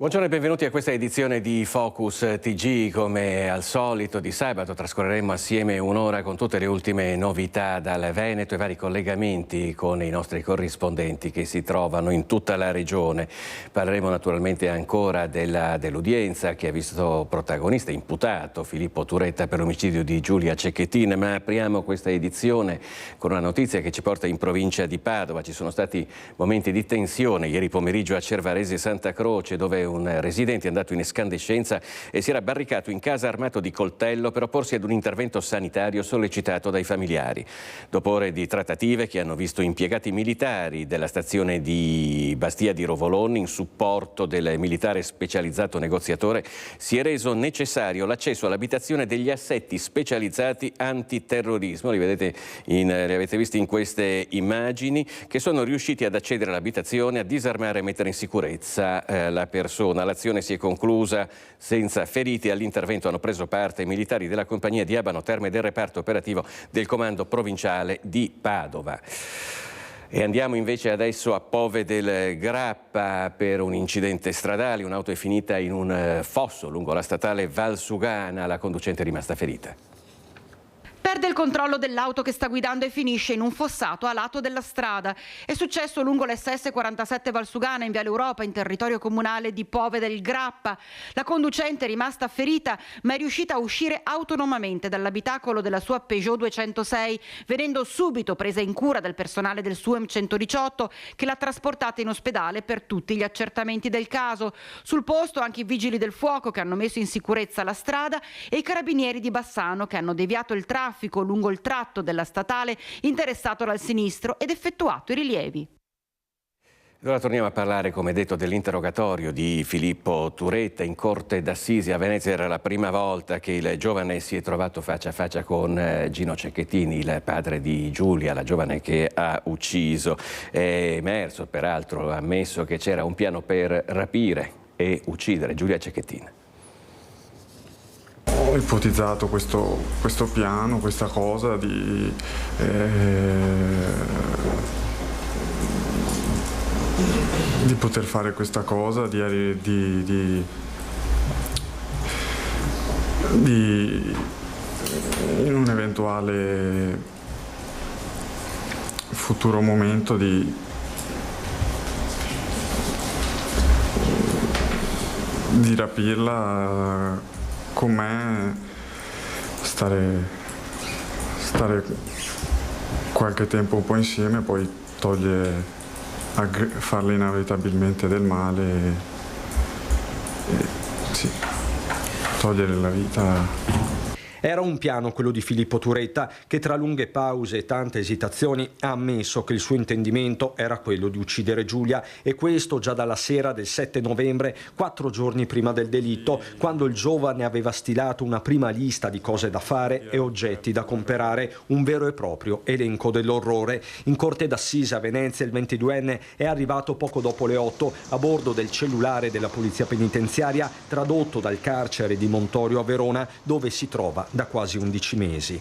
Buongiorno e benvenuti a questa edizione di Focus TG. Come al solito di sabato trascorreremo assieme un'ora con tutte le ultime novità dal Veneto e vari collegamenti con i nostri corrispondenti che si trovano in tutta la regione. Parleremo naturalmente ancora dell'udienza che ha visto protagonista, imputato Filippo Turetta per l'omicidio di Giulia Cecchettin, ma apriamo questa edizione con una notizia che ci porta in provincia di Padova. Ci sono stati momenti di tensione ieri pomeriggio a Cervarese Santa Croce, dove un residente è andato in escandescenza e si era barricato in casa armato di coltello per opporsi ad un intervento sanitario sollecitato dai familiari. Dopo ore di trattative che hanno visto impiegati militari della stazione di Bastia di Rovolon in supporto del militare specializzato negoziatore, si è reso necessario l'accesso all'abitazione degli assetti specializzati antiterrorismo. Li avete visti in queste immagini, che sono riusciti ad accedere all'abitazione, a disarmare e mettere in sicurezza la persona. L'azione si è conclusa senza feriti. All'intervento hanno preso parte i militari della compagnia di Abano Terme e del reparto operativo del comando provinciale di Padova. E andiamo invece adesso a Pove del Grappa per un incidente stradale. Un'auto è finita in un fosso lungo la statale Valsugana, la conducente è rimasta ferita. Perde il controllo dell'auto che sta guidando e finisce in un fossato a lato della strada. È successo lungo l'SS 47 Valsugana in Viale Europa, in territorio comunale di Pove del Grappa. La conducente è rimasta ferita, ma è riuscita a uscire autonomamente dall'abitacolo della sua Peugeot 206, venendo subito presa in cura dal personale del SUEM 118, che l'ha trasportata in ospedale per tutti gli accertamenti del caso. Sul posto anche i vigili del fuoco che hanno messo in sicurezza la strada e i carabinieri di Bassano che hanno deviato il traffico lungo il tratto della statale interessato dal sinistro ed effettuato i rilievi. Ora torniamo a parlare, come detto, dell'interrogatorio di Filippo Turetta in corte d'assise a Venezia. Era la prima volta che il giovane si è trovato faccia a faccia con Gino Cecchettin, il padre di Giulia, la giovane che ha ucciso. È emerso, peraltro, ha ammesso che c'era un piano per rapire e uccidere Giulia Cecchettin. Ho ipotizzato questo piano, questa cosa di poter fare questa cosa, in un eventuale futuro momento di rapirla con me, stare qualche tempo un po' insieme, poi farle inevitabilmente del male e sì, togliere la vita. Era un piano quello di Filippo Turetta, che tra lunghe pause e tante esitazioni ha ammesso che il suo intendimento era quello di uccidere Giulia, e questo già dalla sera del 7 novembre, 4 giorni prima del delitto, quando il giovane aveva stilato una prima lista di cose da fare e oggetti da comprare, un vero e proprio elenco dell'orrore. In corte d'assise a Venezia il 22enne è arrivato poco dopo le 8 a bordo del cellulare della polizia penitenziaria, tradotto dal carcere di Montorio a Verona, dove si trova da quasi 11 mesi.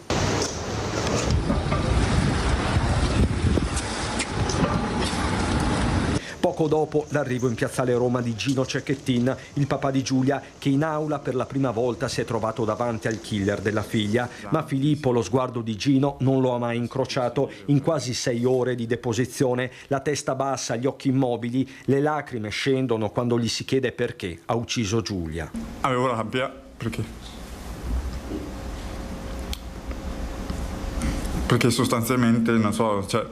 Poco dopo l'arrivo in piazzale Roma di Gino Cecchettin, il papà di Giulia, che in aula per la prima volta si è trovato davanti al killer della figlia. Ma Filippo lo sguardo di Gino non lo ha mai incrociato in quasi 6 ore di deposizione. La testa bassa, gli occhi immobili, le lacrime scendono quando gli si chiede perché ha ucciso Giulia. Avevo rabbia perché sostanzialmente, non so, cioè,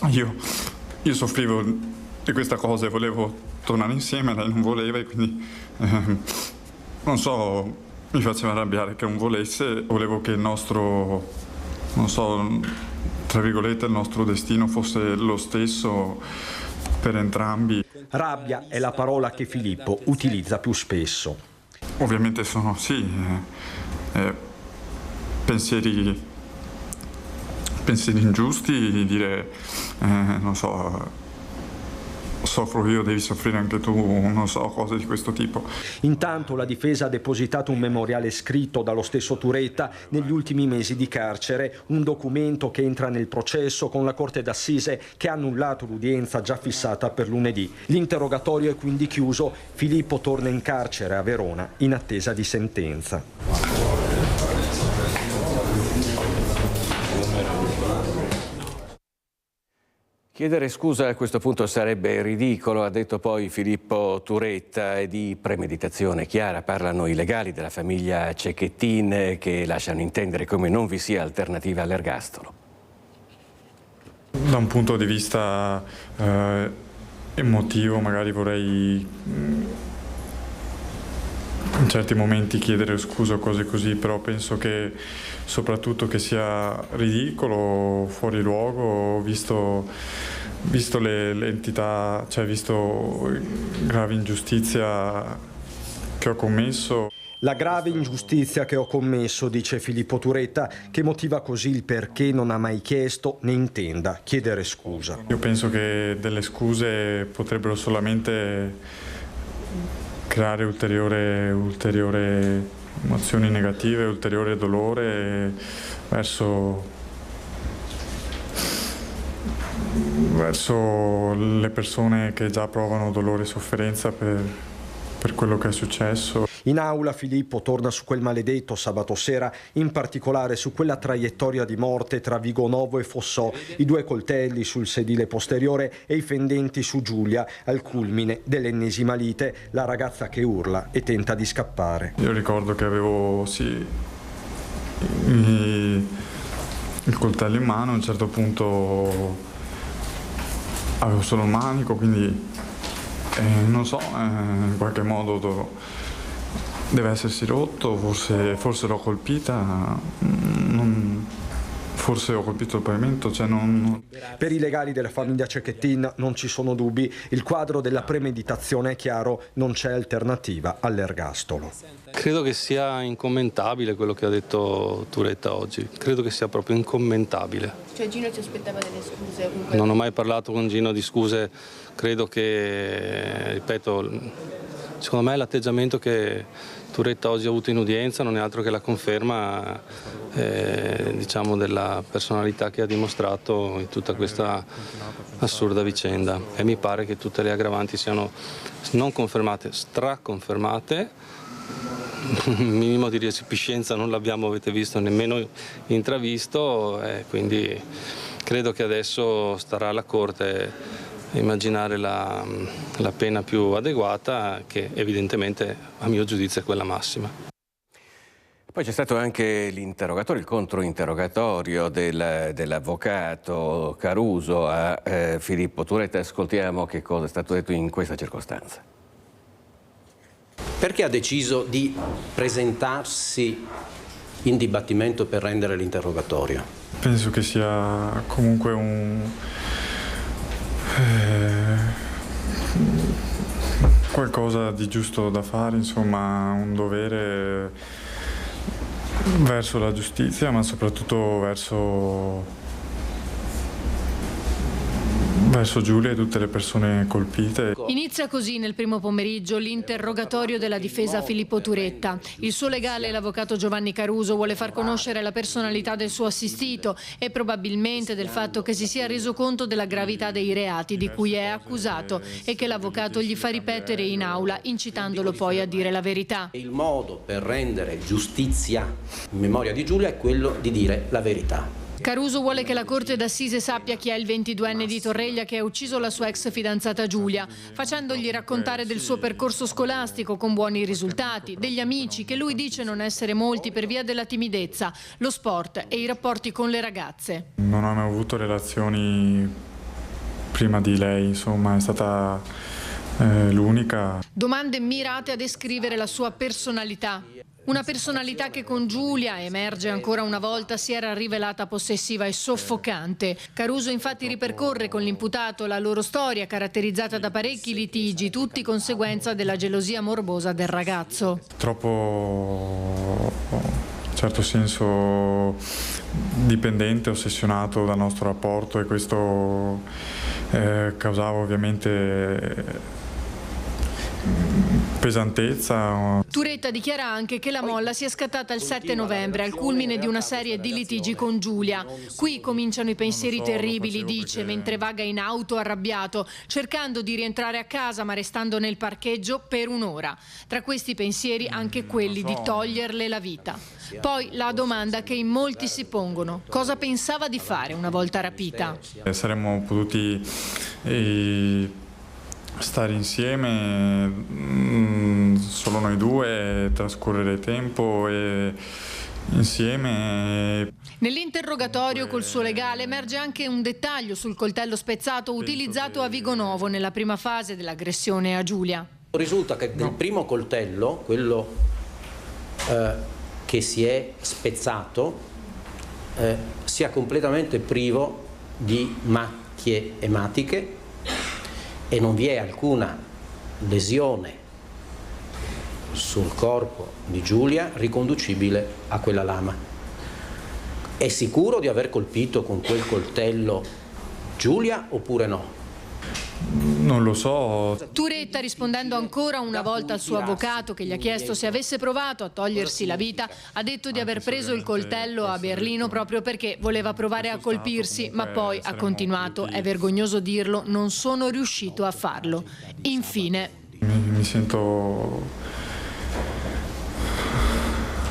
io soffrivo di questa cosa e volevo tornare insieme, lei non voleva, e quindi, non so, mi faceva arrabbiare che non volesse. Volevo che il nostro, non so, tra virgolette, il nostro destino fosse lo stesso per entrambi. Rabbia è la parola che Filippo utilizza più spesso. Ovviamente sono, sì, pensieri ingiusti, di dire, non so, soffro io, devi soffrire anche tu, non so, cose di questo tipo. Intanto la difesa ha depositato un memoriale scritto dallo stesso Turetta negli ultimi mesi di carcere, un documento che entra nel processo con la Corte d'Assise che ha annullato l'udienza già fissata per lunedì. L'interrogatorio è quindi chiuso, Filippo torna in carcere a Verona in attesa di sentenza. Chiedere scusa a questo punto sarebbe ridicolo, ha detto poi Filippo Turetta, e di premeditazione chiara parlano i legali della famiglia Cecchettin che lasciano intendere come non vi sia alternativa all'ergastolo. Da un punto di vista emotivo magari vorrei in certi momenti chiedere scusa o cose così, però penso che soprattutto che sia ridicolo, fuori luogo, visto le entità, cioè visto grave ingiustizia che ho commesso. La grave ingiustizia che ho commesso, dice Filippo Turetta, che motiva così il perché non ha mai chiesto né intenda chiedere scusa. Io penso che delle scuse potrebbero solamente creare ulteriore emozioni negative, ulteriore dolore verso le persone che già provano dolore e sofferenza per quello che è successo. In aula Filippo torna su quel maledetto sabato sera, in particolare su quella traiettoria di morte tra Vigonovo e Fossò, i 2 coltelli sul sedile posteriore e i fendenti su Giulia, al culmine dell'ennesima lite, la ragazza che urla e tenta di scappare. Io ricordo che avevo il coltello in mano, a un certo punto avevo solo il manico, quindi non so, in qualche modo deve essersi rotto, forse l'ho colpita, forse ho colpito il pavimento, cioè non... Per i legali della famiglia Cecchettin non ci sono dubbi, il quadro della premeditazione è chiaro, non c'è alternativa all'ergastolo. Credo che sia incommentabile quello che ha detto Turetta oggi, credo che sia proprio incommentabile. Cioè Gino ci aspettava delle scuse? Comunque... Non ho mai parlato con Gino di scuse, credo che, ripeto, secondo me l'atteggiamento che Turetta oggi ha avuto in udienza non è altro che la conferma diciamo della personalità che ha dimostrato in tutta questa assurda vicenda, e mi pare che tutte le aggravanti siano non confermate, straconfermate. Un minimo di resipiscenza non l'abbiamo, avete visto, nemmeno intravisto, quindi credo che adesso starà alla Corte immaginare la pena più adeguata, che evidentemente a mio giudizio è quella massima. Poi c'è stato anche l'interrogatorio, il controinterrogatorio dell'avvocato Caruso a Filippo Turetta. Ascoltiamo che cosa è stato detto in questa circostanza. Perché ha deciso di presentarsi in dibattimento per rendere l'interrogatorio? Penso che sia comunque qualcosa di giusto da fare, insomma, un dovere verso la giustizia, ma soprattutto verso Giulia e tutte le persone colpite. Inizia così nel primo pomeriggio l'interrogatorio della difesa Filippo Turetta. Il suo legale, l'avvocato Giovanni Caruso, vuole far conoscere la personalità del suo assistito e probabilmente del fatto che si sia reso conto della gravità dei reati di cui è accusato e che l'avvocato gli fa ripetere in aula, incitandolo poi a dire la verità. Il modo per rendere giustizia in memoria di Giulia è quello di dire la verità. Caruso vuole che la Corte d'Assise sappia chi è il 22enne di Torreglia che ha ucciso la sua ex fidanzata Giulia, facendogli raccontare del suo percorso scolastico con buoni risultati, degli amici che lui dice non essere molti per via della timidezza, lo sport e i rapporti con le ragazze. Non ho mai avuto relazioni prima di lei, insomma, è stata l'unica. Domande mirate a descrivere la sua personalità. Una personalità che con Giulia, emerge ancora una volta, si era rivelata possessiva e soffocante. Caruso infatti ripercorre con l'imputato la loro storia, caratterizzata da parecchi litigi, tutti conseguenza della gelosia morbosa del ragazzo. Troppo, in certo senso, dipendente, ossessionato dal nostro rapporto, e questo causava ovviamente pesantezza. Turetta dichiara anche che la molla sia scattata il 7 novembre, al culmine di una serie di litigi con Giulia. Qui cominciano i pensieri terribili, dice, mentre vaga in auto arrabbiato, cercando di rientrare a casa ma restando nel parcheggio per un'ora. Tra questi pensieri anche quelli di toglierle la vita. Poi la domanda che in molti si pongono: cosa pensava di fare una volta rapita? Saremmo potuti stare insieme, solo noi due, trascorrere tempo insieme. Nell'interrogatorio col suo legale emerge anche un dettaglio sul coltello spezzato utilizzato a Vigonovo nella prima fase dell'aggressione a Giulia. Risulta che del primo coltello, quello che si è spezzato, sia completamente privo di macchie ematiche e non vi è alcuna lesione sul corpo di Giulia riconducibile a quella lama. È sicuro di aver colpito con quel coltello Giulia oppure no? Non lo so. Turetta, rispondendo ancora una volta al suo avvocato che gli ha chiesto se avesse provato a togliersi la vita, ha detto di aver preso il coltello a Berlino proprio perché voleva provare a colpirsi, ma poi ha continuato: è vergognoso dirlo, non sono riuscito a farlo. Infine. Mi sento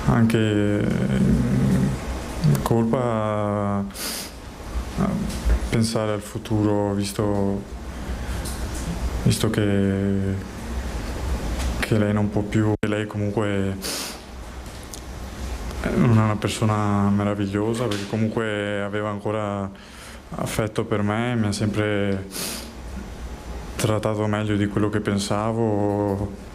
anche in colpa a pensare al futuro, visto che lei non può più. Lei comunque non è una persona meravigliosa, perché comunque aveva ancora affetto per me, mi ha sempre trattato meglio di quello che pensavo.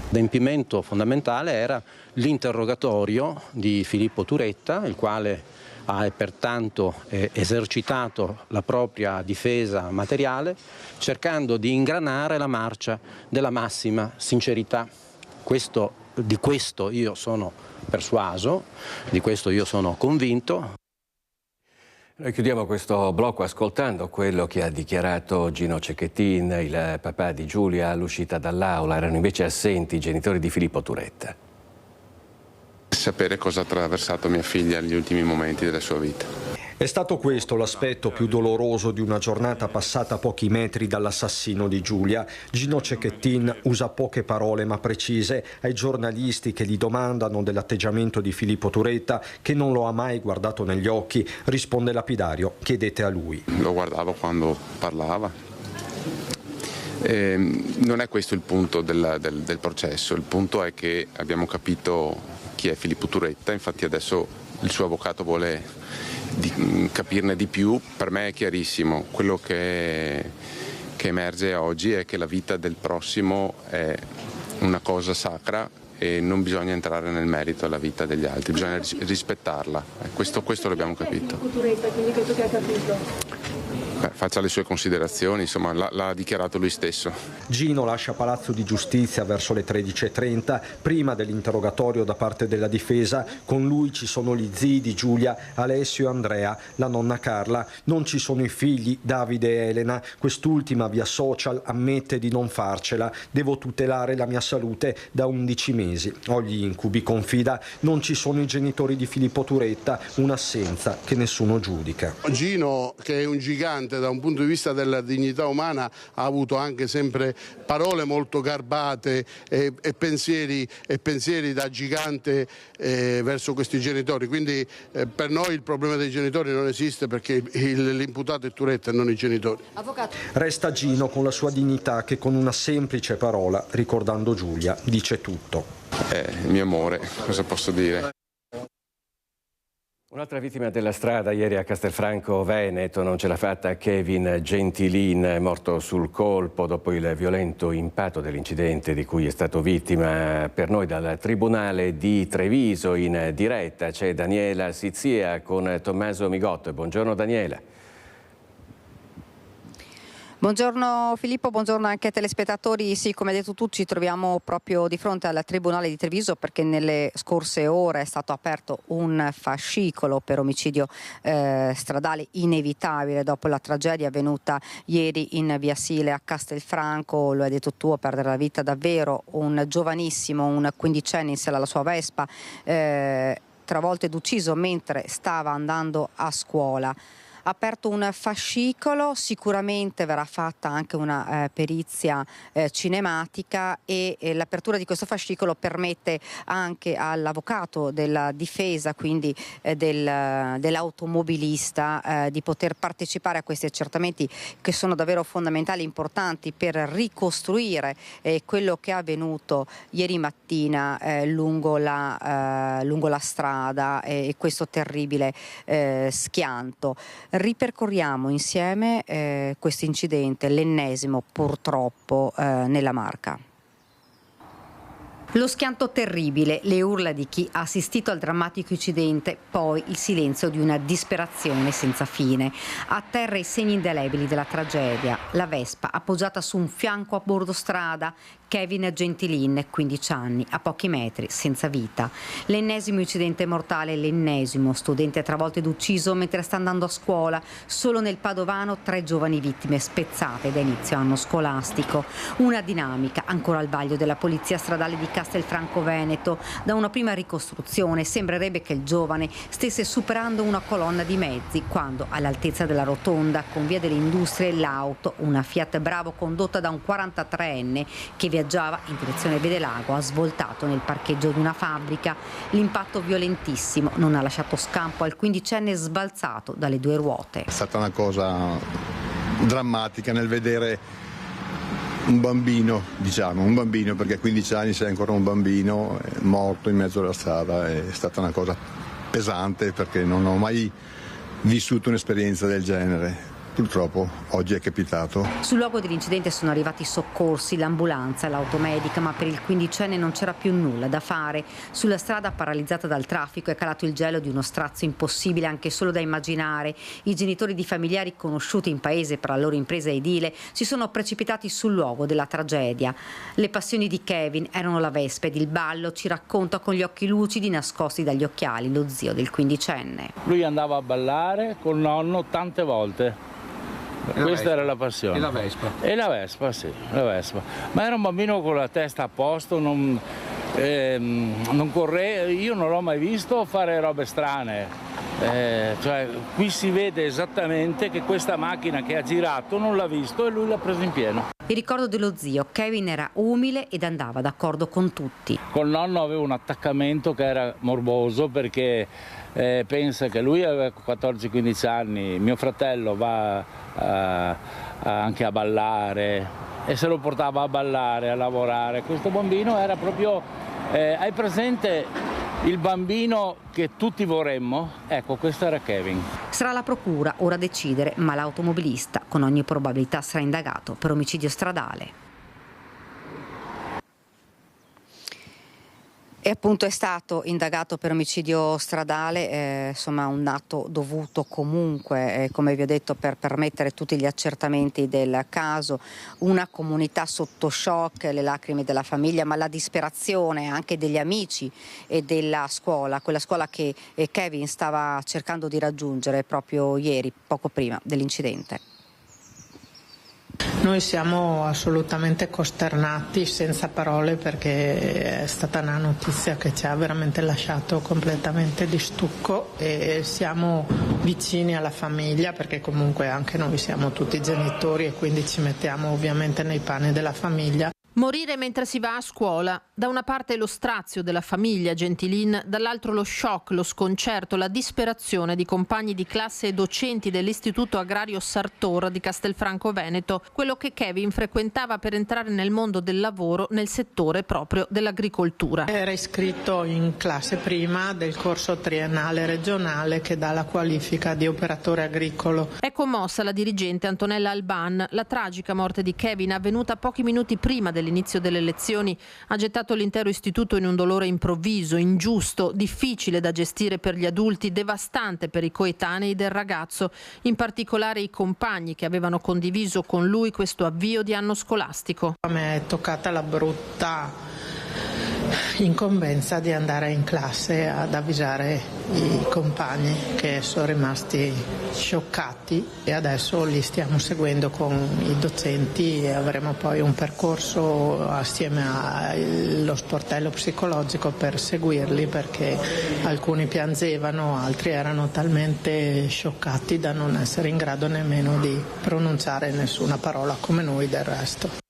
L'adempimento fondamentale era l'interrogatorio di Filippo Turetta, il quale ha pertanto esercitato la propria difesa materiale, cercando di ingranare la marcia della massima sincerità. Di questo io sono persuaso, di questo io sono convinto. Noi chiudiamo questo blocco ascoltando quello che ha dichiarato Gino Cecchettin, il papà di Giulia, all'uscita dall'aula. Erano invece assenti i genitori di Filippo Turetta. Sapere cosa ha attraversato mia figlia negli ultimi momenti della sua vita. È stato questo l'aspetto più doloroso di una giornata passata a pochi metri dall'assassino di Giulia. Gino Cecchettin usa poche parole ma precise ai giornalisti che gli domandano dell'atteggiamento di Filippo Turetta, che non lo ha mai guardato negli occhi. Risponde lapidario: chiedete a lui. Lo guardavo quando parlava. Non è questo il punto del processo, il punto è che abbiamo capito chi è Filippo Turetta, infatti adesso il suo avvocato vuole capirne di più. Per me è chiarissimo, quello che emerge oggi è che la vita del prossimo è una cosa sacra e non bisogna entrare nel merito della vita degli altri, bisogna rispettarla. Questo l'abbiamo capito. Turetta, quindi credo che ha capito. Faccia le sue considerazioni, insomma l'ha dichiarato lui stesso. Gino lascia Palazzo di Giustizia verso le 13:30, prima dell'interrogatorio da parte della difesa. Con lui ci sono gli zii di Giulia, Alessio e Andrea, la nonna Carla. Non ci sono i figli, Davide e Elena. Quest'ultima via social ammette di non farcela. Devo tutelare la mia salute da 11 mesi. Ho gli incubi, confida. Non ci sono i genitori di Filippo Turetta, un'assenza che nessuno giudica. Gino, che è un gigante da un punto di vista della dignità umana, ha avuto anche sempre parole molto garbate e pensieri da gigante verso questi genitori, quindi per noi il problema dei genitori non esiste, perché l'imputato è Turetta e non i genitori. Avvocato. Resta Gino con la sua dignità, che con una semplice parola, ricordando Giulia, dice tutto. Il mio amore, cosa posso dire? Un'altra vittima della strada ieri a Castelfranco Veneto, non ce l'ha fatta Kevin Gentilin, morto sul colpo dopo il violento impatto dell'incidente di cui è stato vittima. Per noi dal Tribunale di Treviso in diretta c'è Daniela Sizia con Tommaso Migotto. Buongiorno Daniela. Buongiorno Filippo, buongiorno anche ai telespettatori. Sì, come hai detto tu, ci troviamo proprio di fronte al Tribunale di Treviso perché nelle scorse ore è stato aperto un fascicolo per omicidio stradale inevitabile dopo la tragedia avvenuta ieri in via Sile a Castelfranco. Lo hai detto tu, a perdere la vita davvero un giovanissimo, un quindicenne in sella alla sua Vespa, travolto ed ucciso mentre stava andando a scuola. Aperto un fascicolo, sicuramente verrà fatta anche una perizia cinematica e l'apertura di questo fascicolo permette anche all'avvocato della difesa, quindi dell'automobilista, di poter partecipare a questi accertamenti che sono davvero fondamentali e importanti per ricostruire quello che è avvenuto ieri mattina lungo la strada e questo terribile schianto. Ripercorriamo insieme questo incidente, l'ennesimo purtroppo nella Marca. Lo schianto terribile, le urla di chi ha assistito al drammatico incidente, poi il silenzio di una disperazione senza fine. A terra i segni indelebili della tragedia, la Vespa appoggiata su un fianco a bordo strada, Kevin Gentilin, 15 anni, a pochi metri, senza vita. L'ennesimo incidente mortale, l'ennesimo studente travolto ed ucciso mentre sta andando a scuola. Solo nel Padovano 3 giovani vittime spezzate da inizio anno scolastico. Una dinamica ancora al vaglio della polizia stradale di Castelfranco Veneto. Da una prima ricostruzione sembrerebbe che il giovane stesse superando una colonna di mezzi quando, all'altezza della rotonda con via delle Industrie, l'auto, una Fiat Bravo condotta da un 43enne che viaggiava in direzione Vedelago, ha svoltato nel parcheggio di una fabbrica. L'impatto violentissimo non ha lasciato scampo al quindicenne sbalzato dalle 2 ruote. È stata una cosa drammatica nel vedere un bambino, perché a 15 anni sei ancora un bambino morto in mezzo alla strada. È stata una cosa pesante perché non ho mai vissuto un'esperienza del genere. Purtroppo oggi è capitato. Sul luogo dell'incidente sono arrivati i soccorsi, l'ambulanza, l'automedica, ma per il quindicenne non c'era più nulla da fare. Sulla strada paralizzata dal traffico è calato il gelo di uno strazio impossibile anche solo da immaginare. I genitori di familiari conosciuti in paese per la loro impresa edile si sono precipitati sul luogo della tragedia. Le passioni di Kevin erano la Vespa ed il ballo, ci racconta con gli occhi lucidi nascosti dagli occhiali lo zio del quindicenne. Lui andava a ballare col nonno tante volte. Questa era la passione. E la Vespa? E la Vespa, sì, la Vespa. Ma era un bambino con la testa a posto, non correva, io non l'ho mai visto fare robe strane. Cioè, qui si vede esattamente che questa macchina che ha girato non l'ha visto e lui l'ha preso in pieno. Il ricordo dello zio, Kevin era umile ed andava d'accordo con tutti. Col nonno aveva un attaccamento che era morboso perché pensa che lui aveva 14-15 anni, mio fratello va anche a ballare e se lo portava a ballare, a lavorare. Questo bambino era proprio, hai presente il bambino che tutti vorremmo? Ecco, questo era Kevin. Sarà la procura ora a decidere, ma l'automobilista con ogni probabilità sarà indagato per omicidio stradale. E appunto è stato indagato per omicidio stradale, insomma un atto dovuto comunque, come vi ho detto, per permettere tutti gli accertamenti del caso. Una comunità sotto shock, le lacrime della famiglia, ma la disperazione anche degli amici e della scuola, quella scuola che Kevin stava cercando di raggiungere proprio ieri, poco prima dell'incidente. Noi siamo assolutamente costernati, senza parole, perché è stata una notizia che ci ha veramente lasciato completamente di stucco e siamo vicini alla famiglia perché comunque anche noi siamo tutti genitori e quindi ci mettiamo ovviamente nei panni della famiglia. Morire mentre si va a scuola. Da una parte lo strazio della famiglia Gentilin, dall'altro lo shock, lo sconcerto, la disperazione di compagni di classe e docenti dell'Istituto Agrario Sartor di Castelfranco Veneto, quello che Kevin frequentava per entrare nel mondo del lavoro nel settore proprio dell'agricoltura. Era iscritto in classe prima del corso triennale regionale che dà la qualifica di operatore agricolo. È commossa la dirigente Antonella Alban. La tragica morte di Kevin, avvenuta pochi minuti prima dell'incidente, all'inizio delle lezioni ha gettato l'intero istituto in un dolore improvviso, ingiusto, difficile da gestire per gli adulti, devastante per i coetanei del ragazzo, in particolare i compagni che avevano condiviso con lui questo avvio di anno scolastico. A me è toccata la brutta incombenza di andare in classe ad avvisare i compagni, che sono rimasti scioccati, e adesso li stiamo seguendo con i docenti e avremo poi un percorso assieme allo sportello psicologico per seguirli, perché alcuni piangevano, altri erano talmente scioccati da non essere in grado nemmeno di pronunciare nessuna parola, come noi del resto.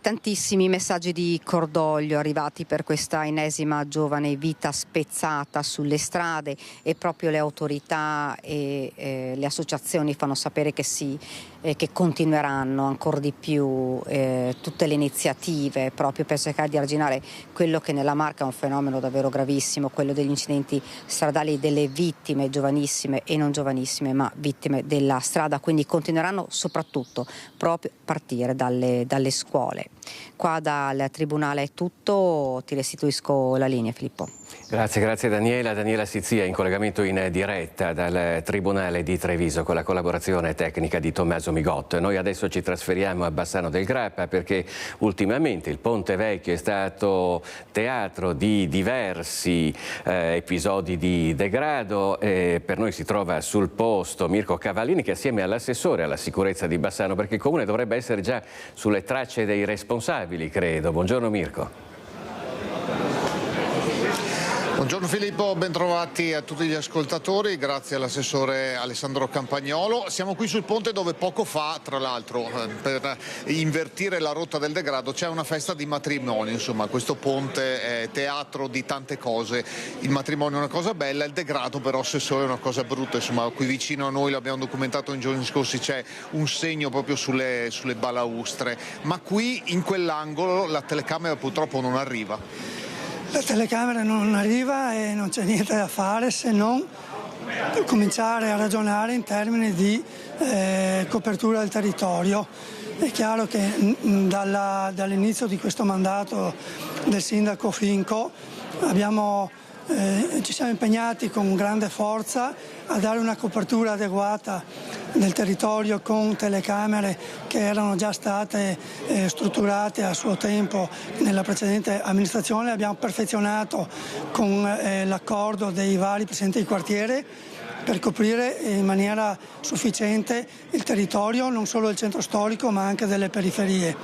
Tantissimi messaggi di cordoglio arrivati per questa ennesima giovane vita spezzata sulle strade, e proprio le autorità e le associazioni fanno sapere che continueranno ancora di più tutte le iniziative proprio per cercare di arginare quello che nella Marca è un fenomeno davvero gravissimo, quello degli incidenti stradali, delle vittime giovanissime e non giovanissime, ma vittime della strada. Quindi continueranno soprattutto proprio a partire dalle scuole. Qua dal Tribunale è tutto, ti restituisco la linea, Filippo. Grazie Daniela. Daniela Sizia in collegamento in diretta dal Tribunale di Treviso con la collaborazione tecnica di Tommaso Migotto. Noi adesso ci trasferiamo a Bassano del Grappa, perché ultimamente il Ponte Vecchio è stato teatro di diversi episodi di degrado. Per noi si trova sul posto Mirko Cavallini, che assieme all'assessore alla sicurezza di Bassano, perché il comune dovrebbe essere già sulle tracce dei responsabili, credo. Buongiorno Mirko. Buongiorno Filippo, bentrovati a tutti gli ascoltatori, grazie all'assessore Alessandro Campagnolo. Siamo qui sul ponte dove poco fa, tra l'altro, per invertire la rotta del degrado c'è una festa di matrimonio. Insomma, questo ponte è teatro di tante cose. Il matrimonio è una cosa bella, il degrado però, assessore, è una cosa brutta. Insomma, qui vicino a noi, l'abbiamo documentato in giorni scorsi, c'è un segno proprio sulle balaustre, ma qui in quell'angolo la telecamera purtroppo non arriva. La telecamera non arriva e non c'è niente da fare se non cominciare a ragionare in termini di copertura del territorio. È chiaro che dall'inizio di questo mandato del sindaco Finco ci siamo impegnati con grande forza a dare una copertura adeguata del territorio con telecamere che erano già state strutturate a suo tempo nella precedente amministrazione. Abbiamo perfezionato con l'accordo dei vari presidenti di quartiere per coprire in maniera sufficiente il territorio, non solo del centro storico ma anche delle periferie.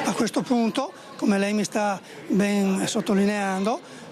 A questo punto, come lei mi sta ben sottolineando,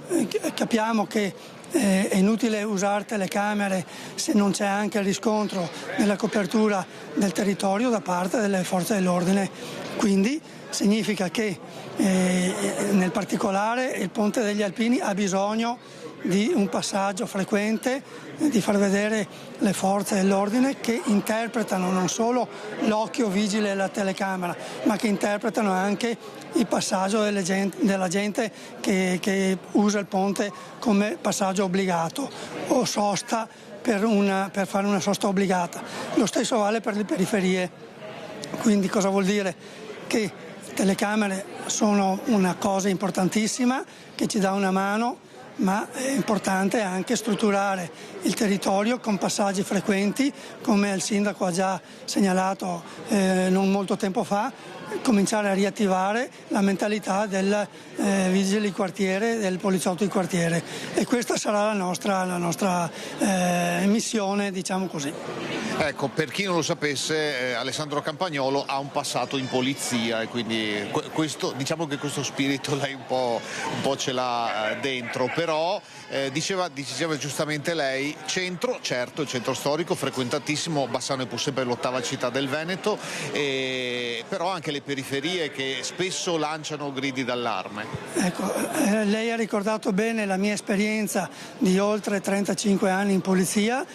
capiamo che è inutile usare telecamere se non c'è anche il riscontro della copertura del territorio da parte delle forze dell'ordine. Quindi significa che nel particolare il Ponte degli Alpini ha bisogno di un passaggio frequente, di far vedere le forze dell'ordine che interpretano non solo l'occhio vigile della telecamera, ma che interpretano anche il passaggio della gente che usa il ponte come passaggio obbligato o sosta per fare una sosta obbligata. Lo stesso vale per le periferie. Quindi cosa vuol dire? Che telecamere sono una cosa importantissima che ci dà una mano, ma è importante anche strutturare il territorio con passaggi frequenti, come il sindaco ha già segnalato non molto tempo fa, cominciare a riattivare la mentalità del vigile di quartiere, del poliziotto di quartiere, e questa sarà la nostra missione, diciamo così. Ecco, per chi non lo sapesse, Alessandro Campagnolo ha un passato in polizia e quindi diciamo che questo spirito lei un po' ce l'ha dentro, però diceva giustamente lei, centro, certo, il centro storico frequentatissimo, Bassano è pur sempre l'ottava città del Veneto, però anche le periferie che spesso lanciano gridi d'allarme. Ecco, lei ha ricordato bene la mia esperienza di oltre 35 anni in polizia.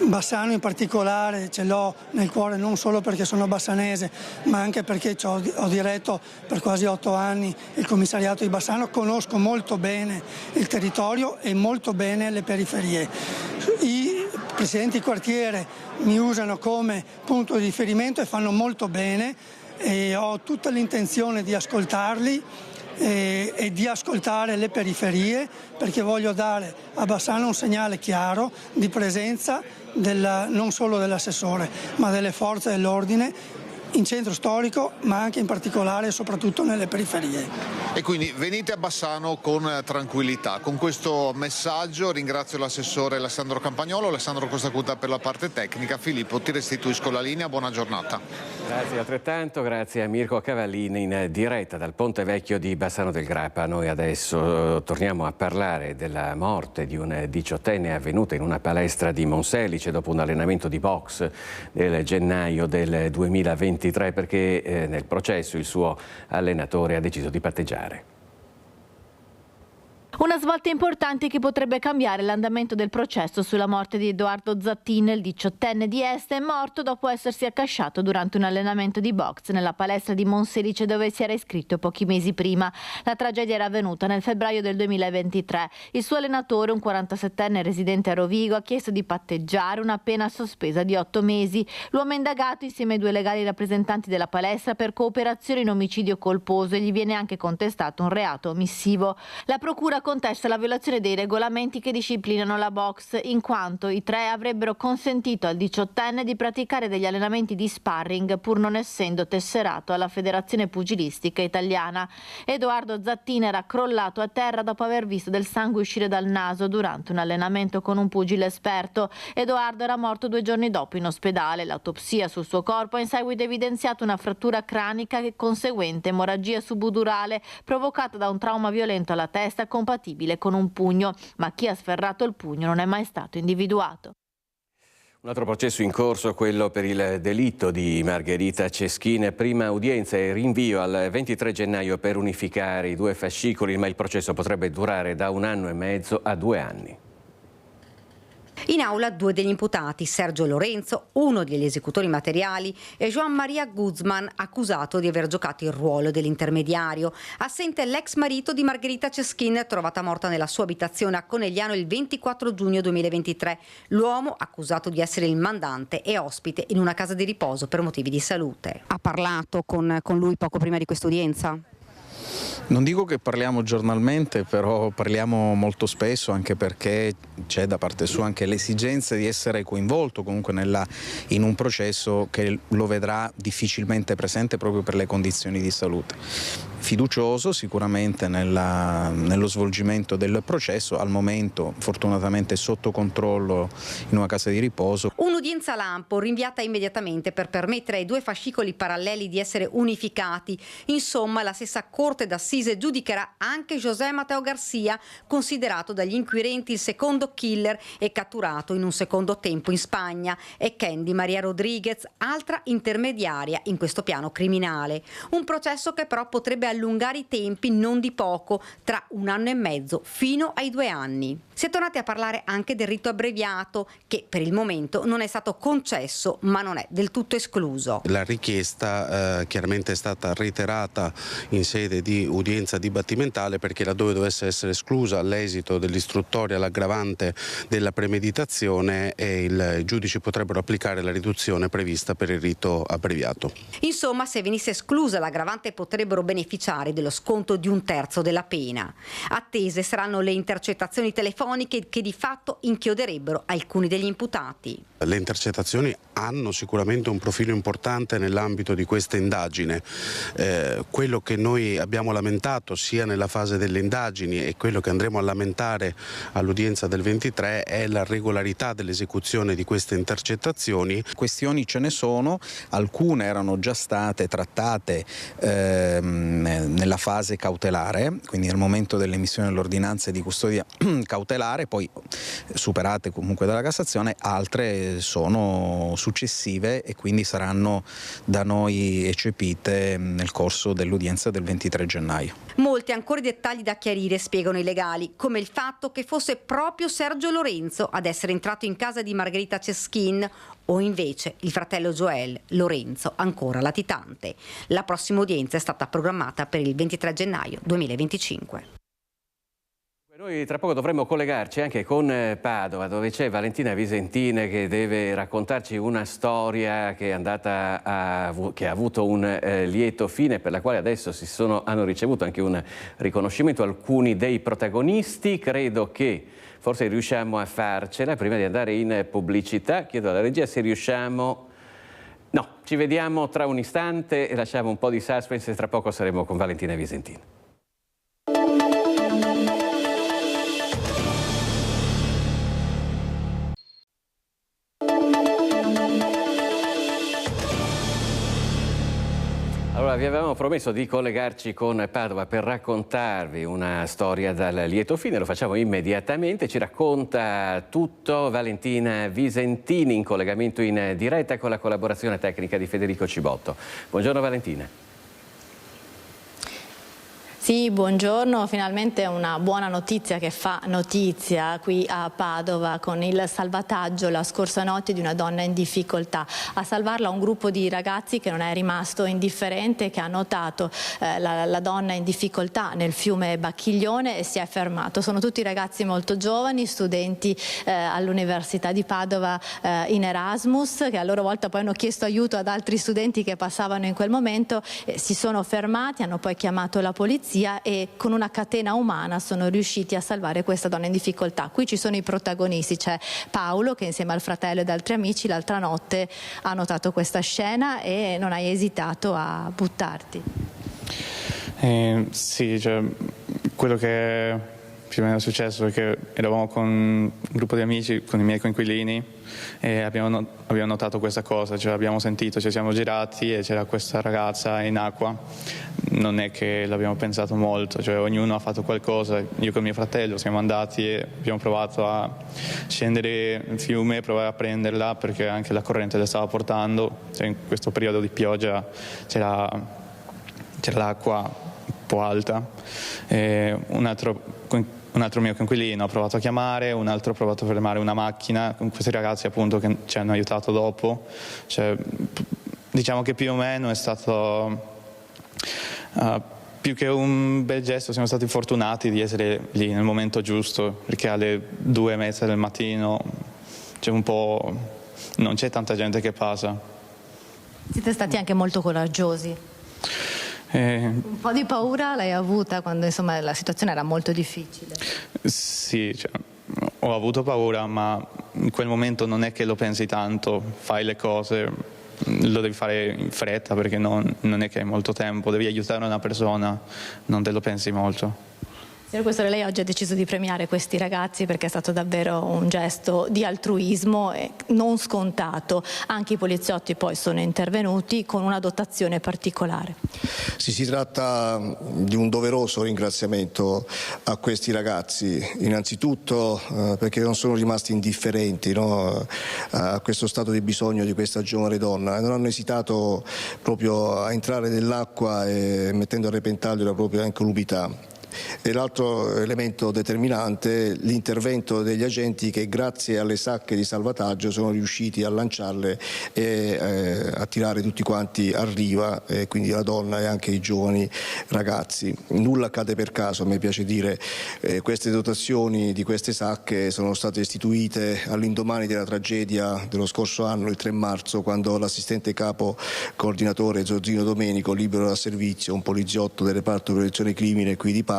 Bassano in particolare ce l'ho nel cuore non solo perché sono bassanese, ma anche perché ho diretto per quasi 8 anni il commissariato di Bassano, conosco molto bene il territorio e molto bene le periferie. presidenti di quartiere mi usano come punto di riferimento e fanno molto bene, e ho tutta l'intenzione di ascoltarli e di ascoltare le periferie, perché voglio dare a Bassano un segnale chiaro di presenza non solo dell'assessore ma delle forze dell'ordine in centro storico, ma anche in particolare e soprattutto nelle periferie. E quindi venite a Bassano con tranquillità. Con questo messaggio ringrazio l'assessore Alessandro Campagnolo, Alessandro Costacuta per la parte tecnica. Filippo, ti restituisco la linea, buona giornata. Grazie altrettanto, grazie a Mirko Cavallini in diretta dal Ponte Vecchio di Bassano del Grappa. Noi adesso torniamo a parlare della morte di un 18enne avvenuta in una palestra di Monselice dopo un allenamento di box nel gennaio del 2023, perché nel processo il suo allenatore ha deciso di patteggiare. Una svolta importante che potrebbe cambiare l'andamento del processo sulla morte di Edoardo Zattin, il 18enne di Este, morto dopo essersi accasciato durante un allenamento di box nella palestra di Monselice dove si era iscritto pochi mesi prima. La tragedia era avvenuta nel febbraio del 2023. Il suo allenatore, un 47enne residente a Rovigo, ha chiesto di patteggiare una pena sospesa di 8 mesi. L'uomo è indagato insieme ai 2 legali rappresentanti della palestra per cooperazione in omicidio colposo e gli viene anche contestato un reato omissivo. La procura contesta la violazione dei regolamenti che disciplinano la box, in quanto i 3 avrebbero consentito al 18enne di praticare degli allenamenti di sparring pur non essendo tesserato alla Federazione Pugilistica Italiana. Edoardo Zattin era crollato a terra dopo aver visto del sangue uscire dal naso durante un allenamento con un pugile esperto. Edoardo era morto 2 giorni dopo in ospedale. L'autopsia sul suo corpo ha in seguito evidenziato una frattura cranica e conseguente emorragia subudurale provocata da un trauma violento alla testa compatibile con un pugno, ma chi ha sferrato il pugno non è mai stato individuato. Un altro processo in corso, quello per il delitto di Margherita Ceschin. Prima udienza e rinvio al 23 gennaio per unificare i 2 fascicoli, ma il processo potrebbe durare da 1 anno e mezzo a 2 anni. In aula 2 degli imputati, Sergio Lorenzo, uno degli esecutori materiali, e Joan Maria Guzman, accusato di aver giocato il ruolo dell'intermediario. Assente l'ex marito di Margherita Ceschin, trovata morta nella sua abitazione a Conegliano il 24 giugno 2023. L'uomo, accusato di essere il mandante, è ospite in una casa di riposo per motivi di salute. Ha parlato con lui poco prima di quest'udienza? Non dico che parliamo giornalmente, però parliamo molto spesso, anche perché c'è da parte sua anche l'esigenza di essere coinvolto comunque in un processo che lo vedrà difficilmente presente proprio per le condizioni di salute. Fiducioso sicuramente nello svolgimento del processo, al momento fortunatamente sotto controllo in una casa di riposo. Un'udienza lampo rinviata immediatamente per permettere ai 2 fascicoli paralleli di essere unificati. Insomma, la stessa Corte d'Assise giudicherà anche José Mateo Garcia, considerato dagli inquirenti il secondo killer e catturato in un secondo tempo in Spagna, e Candy Maria Rodriguez, altra intermediaria in questo piano criminale. Un processo che però potrebbe allungare i tempi non di poco, tra 1 anno e mezzo fino ai 2 anni. Si è tornati a parlare anche del rito abbreviato, che per il momento non è stato concesso, ma non è del tutto escluso. La richiesta chiaramente è stata reiterata in sede di udienza dibattimentale, perché laddove dovesse essere esclusa all'esito dell'istruttoria l'aggravante della premeditazione, il giudice potrebbero applicare la riduzione prevista per il rito abbreviato. Insomma, se venisse esclusa l'aggravante potrebbero beneficiare dello sconto di 1/3 della pena. Attese saranno le intercettazioni telefoniche che di fatto inchioderebbero alcuni degli imputati. Le intercettazioni hanno sicuramente un profilo importante nell'ambito di questa indagine. Quello che noi abbiamo lamentato sia nella fase delle indagini e quello che andremo a lamentare all'udienza del 23 è la regolarità dell'esecuzione di queste intercettazioni. Questioni ce ne sono, alcune erano già state trattate nella fase cautelare, quindi nel momento dell'emissione dell'ordinanza di custodia cautelare, poi superate comunque dalla Cassazione, altre sono successive e quindi saranno da noi eccepite nel corso dell'udienza del 23 gennaio. Molti ancora dettagli da chiarire, spiegano i legali, come il fatto che fosse proprio Sergio Lorenzo ad essere entrato in casa di Margherita Ceschin o invece il fratello Joel Lorenzo, ancora latitante. La prossima udienza è stata programmata per il 23 gennaio 2025. Noi tra poco dovremmo collegarci anche con Padova, dove c'è Valentina Visentin che deve raccontarci una storia che ha avuto un lieto fine, per la quale adesso hanno ricevuto anche un riconoscimento alcuni dei protagonisti. Credo che forse riusciamo a farcela prima di andare in pubblicità. Chiedo alla regia se riusciamo. No, ci vediamo tra un istante e lasciamo un po' di suspense, tra poco saremo con Valentina Visentin. Allora, vi avevamo promesso di collegarci con Padova per raccontarvi una storia dal lieto fine, lo facciamo immediatamente, ci racconta tutto Valentina Visentin in collegamento in diretta con la collaborazione tecnica di Federico Cibotto. Buongiorno Valentina. Sì, buongiorno, finalmente una buona notizia che fa notizia qui a Padova con il salvataggio la scorsa notte di una donna in difficoltà. A salvarla un gruppo di ragazzi che non è rimasto indifferente, che ha notato la donna in difficoltà nel fiume Bacchiglione e si è fermato. Sono tutti ragazzi molto giovani, studenti all'Università di Padova in Erasmus, che a loro volta poi hanno chiesto aiuto ad altri studenti che passavano in quel momento, si sono fermati, hanno poi chiamato la polizia e con una catena umana sono riusciti a salvare questa donna in difficoltà. Qui ci sono i protagonisti, c'è Paolo che insieme al fratello ed altri amici l'altra notte ha notato questa scena e non hai esitato a buttarti. Sì, cioè, quello che più o meno è successo è che eravamo con un gruppo di amici, con i miei coinquilini, e abbiamo notato questa cosa, cioè abbiamo sentito, ci siamo girati e c'era questa ragazza in acqua. Non è che l'abbiamo pensato molto, cioè ognuno ha fatto qualcosa. Io con mio fratello siamo andati e abbiamo provato a scendere nel fiume e provare a prenderla perché anche la corrente la stava portando, cioè in questo periodo di pioggia c'era l'acqua un po' alta. Un altro mio coinquilino ha provato a chiamare, un altro ha provato a fermare una macchina con questi ragazzi appunto che ci hanno aiutato dopo. Cioè, diciamo che più o meno è stato più che un bel gesto, siamo stati fortunati di essere lì nel momento giusto, perché alle 2:30 del mattino non c'è tanta gente che passa. Siete stati anche molto coraggiosi. Un po' di paura l'hai avuta quando insomma la situazione era molto difficile? Sì, cioè, ho avuto paura, ma in quel momento non è che lo pensi tanto, fai le cose, lo devi fare in fretta perché non è che hai molto tempo, devi aiutare una persona, non te lo pensi molto. Signor Questore, lei oggi ha deciso di premiare questi ragazzi perché è stato davvero un gesto di altruismo non scontato. Anche i poliziotti poi sono intervenuti con una dotazione particolare. Sì, si tratta di un doveroso ringraziamento a questi ragazzi, innanzitutto perché non sono rimasti indifferenti, no, a questo stato di bisogno di questa giovane donna e non hanno esitato proprio a entrare nell'acqua e mettendo a repentaglio la propria incolumità. E l'altro elemento determinante, l'intervento degli agenti che grazie alle sacche di salvataggio sono riusciti a lanciarle e a tirare tutti quanti a riva, quindi la donna e anche i giovani ragazzi. Nulla accade per caso, a me piace dire, queste dotazioni di queste sacche sono state istituite all'indomani della tragedia dello scorso anno, il 3 marzo, quando l'assistente capo coordinatore Zorzino Domenico, libero da servizio, un poliziotto del reparto prevenzione crimine qui di Padova,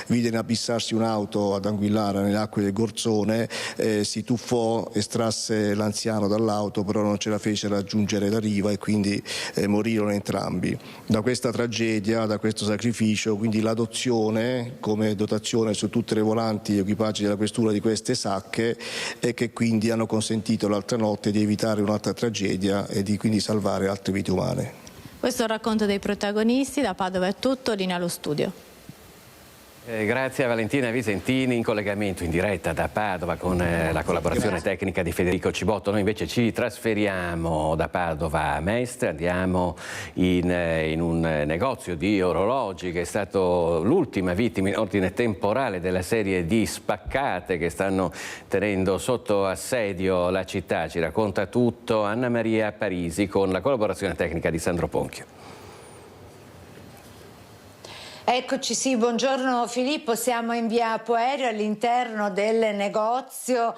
vide inabissarsi un'auto ad Anguillara nelle acque del Gorzone, si tuffò, estrasse l'anziano dall'auto, però non ce la fece raggiungere la riva e quindi morirono entrambi. Da questa tragedia, da questo sacrificio, quindi l'adozione come dotazione su tutte le volanti e equipaggi della questura di queste sacche e che quindi hanno consentito l'altra notte di evitare un'altra tragedia e di quindi salvare altre vite umane. Questo è il racconto dei protagonisti. Da Padova è tutto, linea allo studio. Grazie a Valentina Visentin in collegamento in diretta da Padova con la collaborazione tecnica di Federico Cibotto. Noi invece ci trasferiamo da Padova a Mestre, andiamo in un negozio di orologi che è stato l'ultima vittima in ordine temporale della serie di spaccate che stanno tenendo sotto assedio la città. Ci racconta tutto Anna Maria Parisi con la collaborazione tecnica di Sandro Ponchio. Eccoci, sì, buongiorno Filippo, siamo in via Poerio all'interno del negozio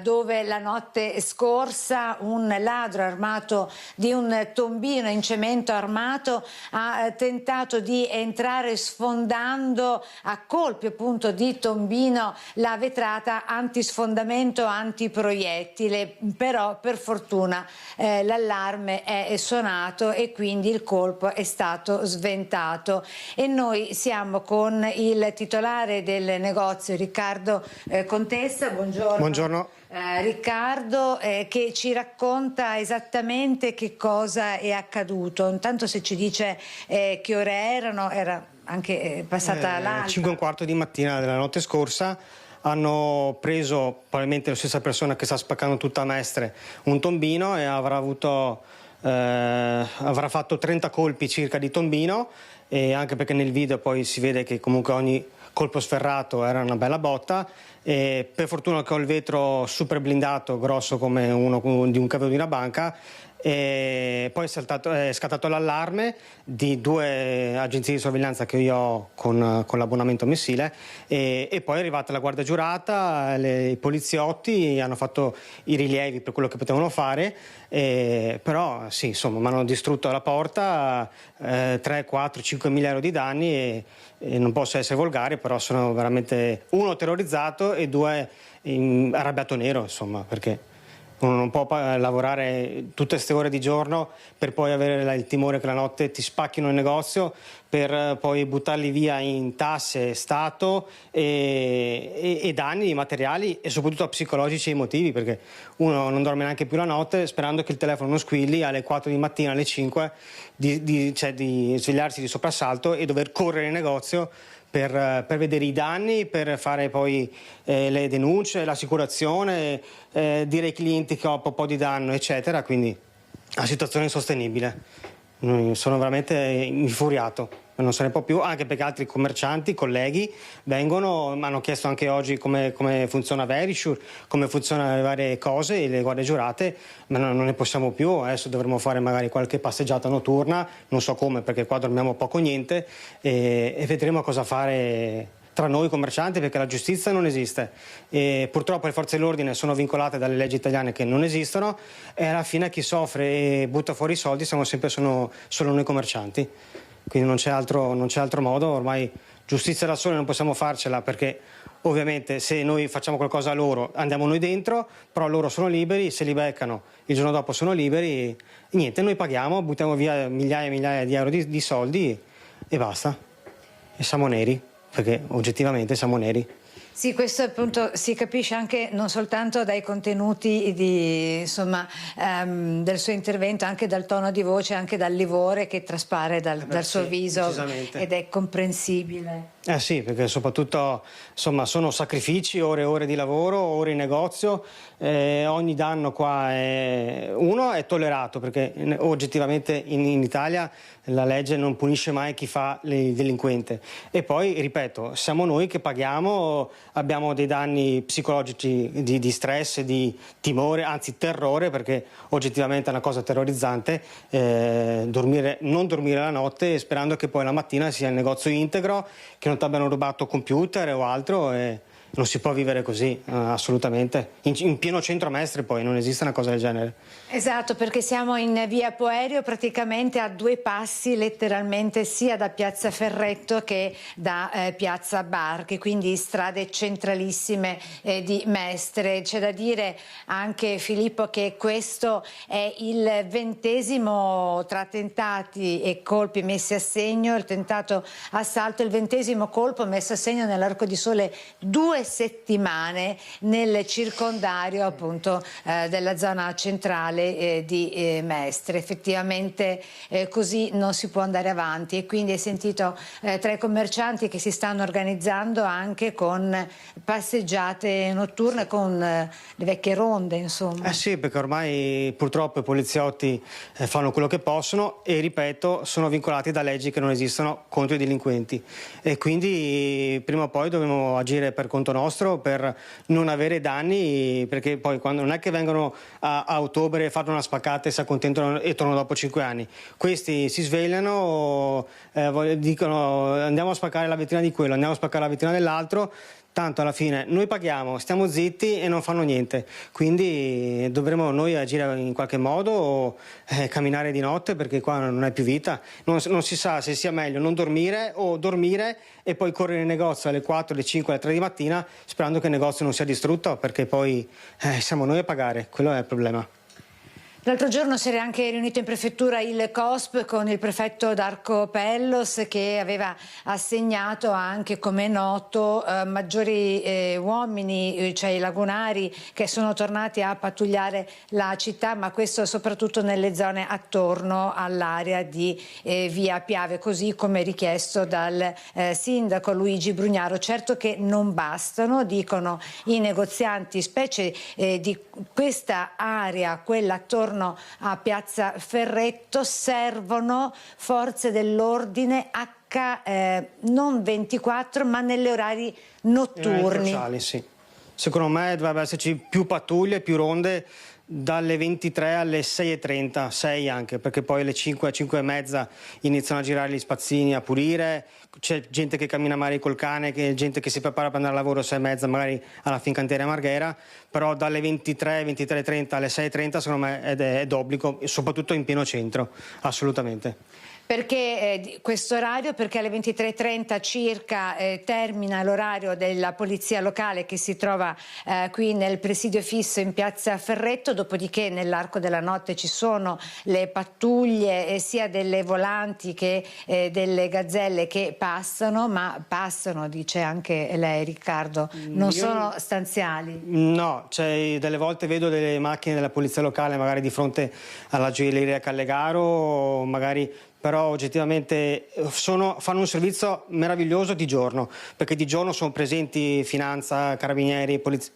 dove la notte scorsa un ladro armato di un tombino in cemento armato ha tentato di entrare sfondando a colpi appunto di tombino la vetrata antisfondamento antiproiettile, però per fortuna l'allarme è suonato e quindi il colpo è stato sventato e noi siamo con il titolare del negozio Riccardo Contessa. Buongiorno. Buongiorno. Riccardo, che ci racconta esattamente che cosa è accaduto. Intanto se ci dice che ore erano, era anche passata l'alba. 5:15 di mattina della notte scorsa. Hanno preso, probabilmente la stessa persona che sta spaccando tutta a Mestre, un tombino e avrà fatto 30 colpi circa di tombino, e anche perché nel video poi si vede che comunque ogni colpo sferrato era una bella botta, e per fortuna che ho il vetro super blindato, grosso come uno di un cavo di una banca, e poi è scattato l'allarme di 2 agenzie di sorveglianza che io ho con l'abbonamento mensile, e poi è arrivata la guardia giurata, i poliziotti hanno fatto i rilievi per quello che potevano fare, però sì, insomma, mi hanno distrutto la porta, 3, 4, 5 mila euro di danni, e non posso essere volgare, però sono veramente, 1, terrorizzato e 2, arrabbiato nero, insomma, perché uno non può lavorare tutte queste ore di giorno per poi avere il timore che la notte ti spacchino il negozio, per poi buttarli via in tasse, Stato e danni materiali e soprattutto psicologici e emotivi, perché uno non dorme neanche più la notte sperando che il telefono non squilli alle 4 di mattina, alle 5 di svegliarsi di soprassalto e dover correre in negozio per vedere i danni, per fare poi le denunce, l'assicurazione, dire ai clienti che ho un po' di danno, eccetera. Quindi la situazione è insostenibile. Sono veramente infuriato, non se ne può più, anche perché altri commercianti, colleghi, vengono, mi hanno chiesto anche oggi come funziona Verisure, come funzionano le varie cose, le guardie giurate, ma non ne possiamo più. Adesso dovremo fare magari qualche passeggiata notturna, non so come, perché qua dormiamo poco o niente, e vedremo cosa fare tra noi commercianti, perché la giustizia non esiste e purtroppo le forze dell'ordine sono vincolate dalle leggi italiane che non esistono, e alla fine chi soffre e butta fuori i soldi siamo sempre solo noi commercianti. Quindi non c'è altro modo, ormai giustizia da soli non possiamo farcela, perché ovviamente se noi facciamo qualcosa a loro andiamo noi dentro, però loro sono liberi, se li beccano il giorno dopo sono liberi, e niente, noi paghiamo, buttiamo via migliaia e migliaia di euro di soldi e basta, e siamo neri, perché oggettivamente siamo neri. Sì, questo appunto si capisce anche non soltanto dai contenuti del suo intervento, anche dal tono di voce, anche dal livore che traspare dal suo viso, ed è comprensibile. Sì, perché soprattutto insomma sono sacrifici, ore e ore di lavoro, ore in negozio, ogni danno qua uno è tollerato, perché oggettivamente in Italia la legge non punisce mai chi fa il delinquente, e poi ripeto, siamo noi che paghiamo, abbiamo dei danni psicologici di stress, di timore, anzi terrore, perché oggettivamente è una cosa terrorizzante, non dormire la notte sperando che poi la mattina sia il negozio integro, che non ti abbiano rubato computer o altro, e non si può vivere così, assolutamente. In pieno centro Mestre poi non esiste una cosa del genere. Esatto, perché siamo in via Poerio, praticamente a 2 passi letteralmente sia da piazza Ferretto che da piazza Barche, quindi strade centralissime di Mestre. C'è da dire anche, Filippo, che questo è il 20° tra tentati e colpi messi a segno, il tentato assalto, il 20° colpo messo a segno nell'arco di sole 2 settimane nel circondario appunto della zona centrale di Mestre. Effettivamente così non si può andare avanti, e quindi hai sentito tra i commercianti che si stanno organizzando anche con passeggiate notturne, con le vecchie ronde, insomma. Sì, perché ormai purtroppo i poliziotti fanno quello che possono e, ripeto, sono vincolati da leggi che non esistono contro i delinquenti, e quindi prima o poi dobbiamo agire per conto conto nostro per non avere danni, perché poi quando non è che vengono a ottobre, fanno una spaccata e si accontentano e tornano dopo 5 anni. Questi si svegliano, dicono andiamo a spaccare la vetrina di quello, andiamo a spaccare la vetrina dell'altro. Tanto alla fine noi paghiamo, stiamo zitti e non fanno niente, quindi dovremo noi agire in qualche modo o camminare di notte, perché qua non è più vita, non si sa se sia meglio non dormire o dormire e poi correre in negozio alle 4, alle 5, alle 3 di mattina sperando che il negozio non sia distrutto, perché poi siamo noi a pagare, quello è il problema. L'altro giorno si era anche riunito in prefettura il COSP con il prefetto Darco Pellos, che aveva assegnato anche, come è noto, maggiori uomini, cioè i lagunari, che sono tornati a pattugliare la città, ma questo soprattutto nelle zone attorno all'area di via Piave, così come richiesto dal sindaco Luigi Brugnaro. Certo che non bastano, dicono i negozianti, specie di questa area, quella attorno a Piazza Ferretto, servono forze dell'ordine non 24 ma negli orari notturni. Sì. Secondo me dovrebbe esserci più pattuglie, più ronde dalle 23 alle 6:30, 6 anche, perché poi alle 5, 5:30 iniziano a girare gli spazzini, a pulire, c'è gente che cammina magari col cane, gente che si prepara per andare al lavoro 6:30 magari alla Fincantieri a Marghera, però dalle 23, 23:30 alle 6:30 secondo me è d'obbligo, soprattutto in pieno centro, assolutamente. Perché questo orario? Perché alle 23:30 circa termina l'orario della polizia locale che si trova qui nel presidio fisso in Piazza Ferretto, dopodiché nell'arco della notte ci sono le pattuglie sia delle volanti che delle gazzelle che passano, ma passano, dice anche lei Riccardo, non sono stanziali. No, cioè, delle volte vedo delle macchine della polizia locale magari di fronte alla gioielleria Callegaro, magari, però oggettivamente fanno un servizio meraviglioso di giorno, perché di giorno sono presenti finanza, carabinieri, polizia,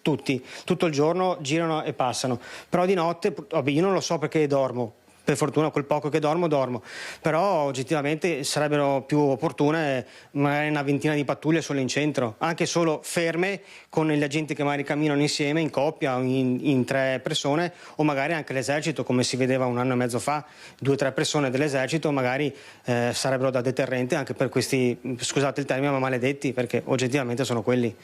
tutto il giorno girano e passano, però di notte, vabbè, io non lo so perché dormo. Per fortuna quel poco che dormo, però oggettivamente sarebbero più opportune magari una ventina di pattuglie solo in centro, anche solo ferme con gli agenti che magari camminano insieme in coppia o in 3 persone, o magari anche l'esercito, come si vedeva 1 anno e mezzo fa, 2 o 3 persone dell'esercito magari sarebbero da deterrente anche per questi, scusate il termine, ma maledetti, perché oggettivamente sono quelli.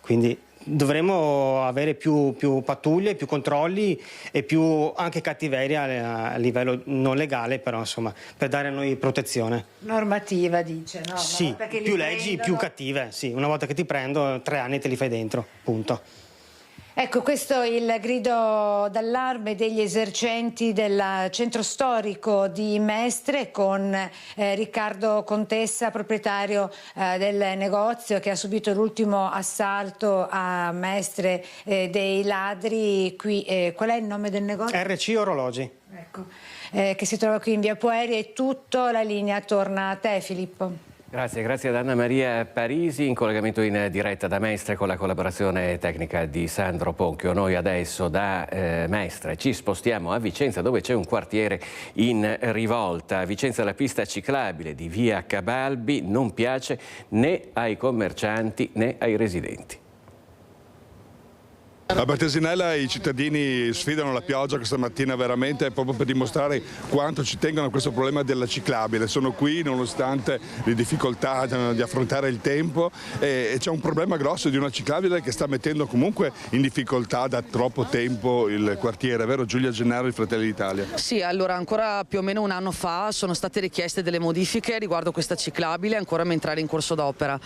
Quindi dovremmo avere più pattuglie, più controlli e più anche cattiveria a livello non legale, però insomma per dare a noi protezione. Normativa, dice, no? Sì, più leggi, più cattive, sì, una volta che ti prendo 3 anni te li fai dentro, punto. Ecco, questo è il grido d'allarme degli esercenti del centro storico di Mestre, con Riccardo Contessa, proprietario del negozio che ha subito l'ultimo assalto a Mestre dei ladri. Qui, qual è il nome del negozio? RC Orologi. Ecco, che si trova qui in via Pueri, e tutto, la linea torna a te, Filippo. Grazie ad Anna Maria Parisi, in collegamento in diretta da Mestre con la collaborazione tecnica di Sandro Ponchio. Noi adesso da Mestre ci spostiamo a Vicenza, dove c'è un quartiere in rivolta. A Vicenza la pista ciclabile di via Cabalbi non piace né ai commercianti né ai residenti. A Bertesinella i cittadini sfidano la pioggia questa mattina veramente proprio per dimostrare quanto ci tengono a questo problema della ciclabile. Sono qui nonostante le difficoltà di affrontare il tempo, e c'è un problema grosso di una ciclabile che sta mettendo comunque in difficoltà da troppo tempo il quartiere, vero Giulia Gennaro di Fratelli d'Italia? Sì, allora ancora più o meno 1 anno fa sono state richieste delle modifiche riguardo questa ciclabile, ancora mentre era in corso d'opera.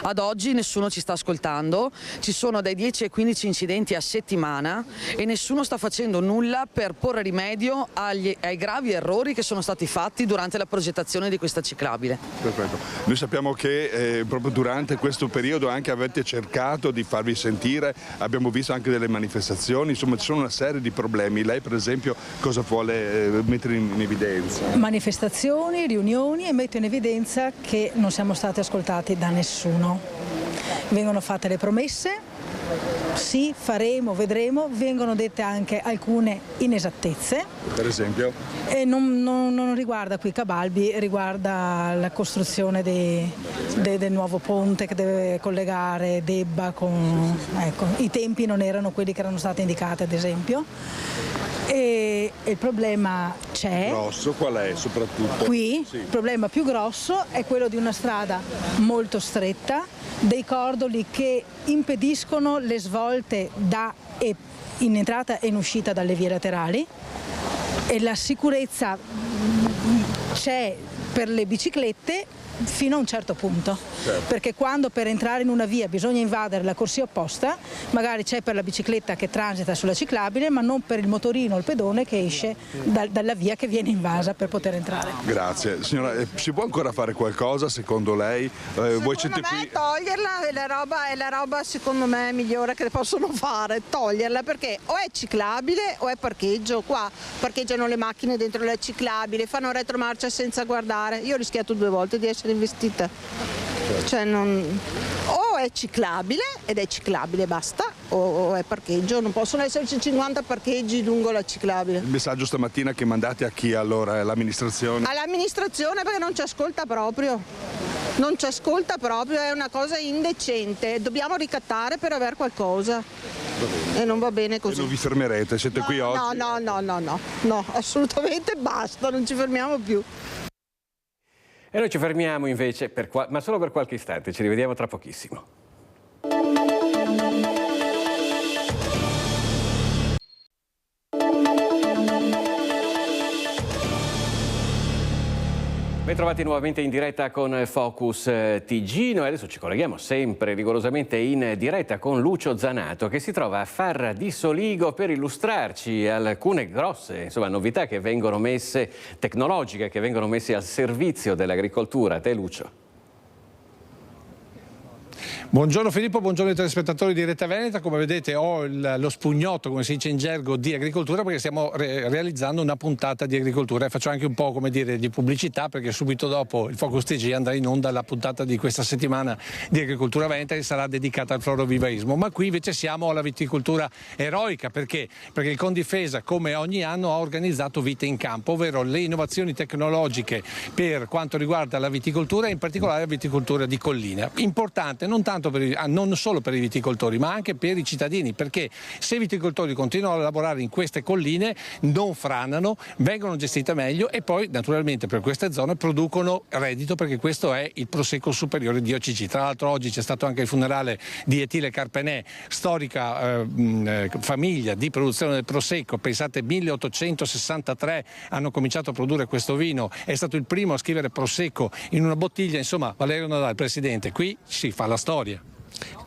Ad oggi nessuno ci sta ascoltando, ci sono dai 10 ai 15 incidenti a settimana e nessuno sta facendo nulla per porre rimedio ai gravi errori che sono stati fatti durante la progettazione di questa ciclabile. Perfetto. Noi sappiamo che proprio durante questo periodo anche avete cercato di farvi sentire, abbiamo visto anche delle manifestazioni, insomma ci sono una serie di problemi. Lei per esempio cosa vuole mettere in evidenza? Manifestazioni, riunioni, e metto in evidenza che non siamo stati ascoltati da nessuno. Vengono fatte le promesse sì, faremo, vedremo, vengono dette anche alcune inesattezze. Per esempio? E non riguarda qui Cabalbi, riguarda la costruzione del nuovo ponte che deve collegare Debba con... Ecco, i tempi non erano quelli che erano stati indicati, ad esempio. E il problema c'è. Grosso qual è soprattutto? Qui sì. Il problema più grosso è quello di una strada molto stretta, dei cordoli che impediscono le svolte in entrata e in uscita dalle vie laterali, e la sicurezza c'è per le biciclette fino a un certo punto, perché quando per entrare in una via bisogna invadere la corsia opposta, magari c'è per la bicicletta che transita sulla ciclabile, ma non per il motorino o il pedone che esce dalla via che viene invasa per poter entrare. Grazie. Signora, si può ancora fare qualcosa secondo lei? Voi siete qui... Toglierla è la roba secondo me migliore che possono fare, toglierla, perché o è ciclabile o è parcheggio. Qua parcheggiano le macchine dentro la ciclabile, fanno retromarcia senza guardare. Io ho rischiato 2 volte di essere investita, cioè o è ciclabile ed è ciclabile basta, o è parcheggio. Non possono esserci 50 parcheggi lungo la ciclabile. Il messaggio stamattina che mandate a chi allora? All'amministrazione? All'amministrazione, perché non ci ascolta proprio, è una cosa indecente, dobbiamo ricattare per aver qualcosa e non va bene così. E non vi fermerete? Siete qui oggi? No, assolutamente basta, non ci fermiamo più. E noi ci fermiamo invece, ma solo per qualche istante, ci rivediamo tra pochissimo. Bentrovati nuovamente in diretta con Focus TG. Noi adesso ci colleghiamo sempre rigorosamente in diretta con Lucio Zanato, che si trova a Farra di Soligo per illustrarci alcune grosse novità che vengono messe, tecnologiche, che vengono messe al servizio dell'agricoltura. A te, Lucio. Buongiorno Filippo, buongiorno ai telespettatori di Rete Veneta. Come vedete ho lo spugnotto, come si dice in gergo, di agricoltura, perché stiamo realizzando una puntata di agricoltura e faccio anche un po', come dire, di pubblicità, perché subito dopo il Focus TG andrà in onda la puntata di questa settimana di agricoltura veneta che sarà dedicata al florovivaismo. Ma qui invece siamo alla viticoltura eroica, perché il Condifesa, come ogni anno, ha organizzato Vite in Campo, ovvero le innovazioni tecnologiche per quanto riguarda la viticoltura e in particolare la viticoltura di collina. Importante non solo per i viticoltori ma anche per i cittadini, perché se i viticoltori continuano a lavorare in queste colline non franano, vengono gestite meglio e poi naturalmente per queste zone producono reddito, perché questo è il prosecco superiore di OCG. Tra l'altro oggi c'è stato anche il funerale di Etile Carpenè, storica famiglia di produzione del prosecco. Pensate, 1863 hanno cominciato a produrre questo vino, è stato il primo a scrivere prosecco in una bottiglia. Insomma, Valerio Nadal, presidente, qui si fa la storia.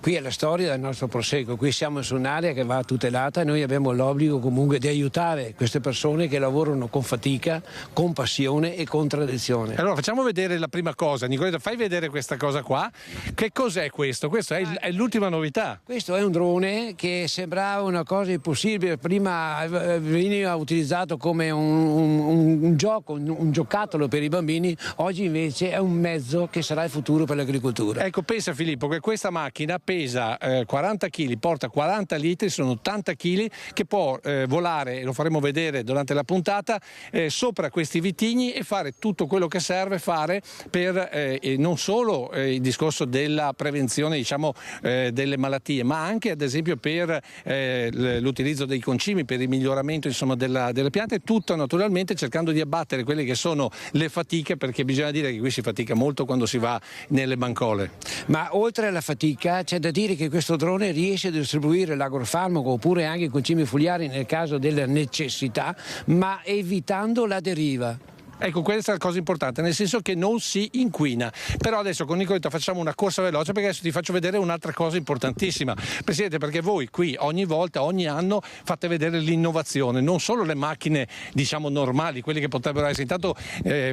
Qui è la storia del nostro prosecco, qui siamo su un'area che va tutelata e noi abbiamo l'obbligo comunque di aiutare queste persone che lavorano con fatica, con passione e con tradizione. Allora facciamo vedere la prima cosa. Nicoletta, fai vedere questa cosa qua. Che cos'è questo? Questa è l'ultima novità. Questo è un drone che sembrava una cosa impossibile, prima veniva utilizzato come un gioco, un giocattolo per i bambini, oggi invece è un mezzo che sarà il futuro per l'agricoltura. Ecco, pensa Filippo che questa macchina pesa 40 kg, porta 40 litri, sono 80 kg, che può volare, e lo faremo vedere durante la puntata, sopra questi vitigni e fare tutto quello che serve fare per non solo il discorso della prevenzione, diciamo, delle malattie, ma anche ad esempio per l'utilizzo dei concimi, per il miglioramento, insomma, delle piante, tutto naturalmente cercando di abbattere quelle che sono le fatiche, perché bisogna dire che qui si fatica molto quando si va nelle bancole. Ma oltre alla fatica c'è da dire che questo drone riesce a distribuire l'agrofarmaco oppure anche i concimi foliari nel caso della necessità, ma evitando la deriva. Ecco, questa è la cosa importante, nel senso che non si inquina. Però adesso con Nicoletta facciamo una corsa veloce, perché adesso ti faccio vedere un'altra cosa importantissima, Presidente, perché voi qui ogni volta, ogni anno fate vedere l'innovazione, non solo le macchine, diciamo, normali, quelle che potrebbero essere. Intanto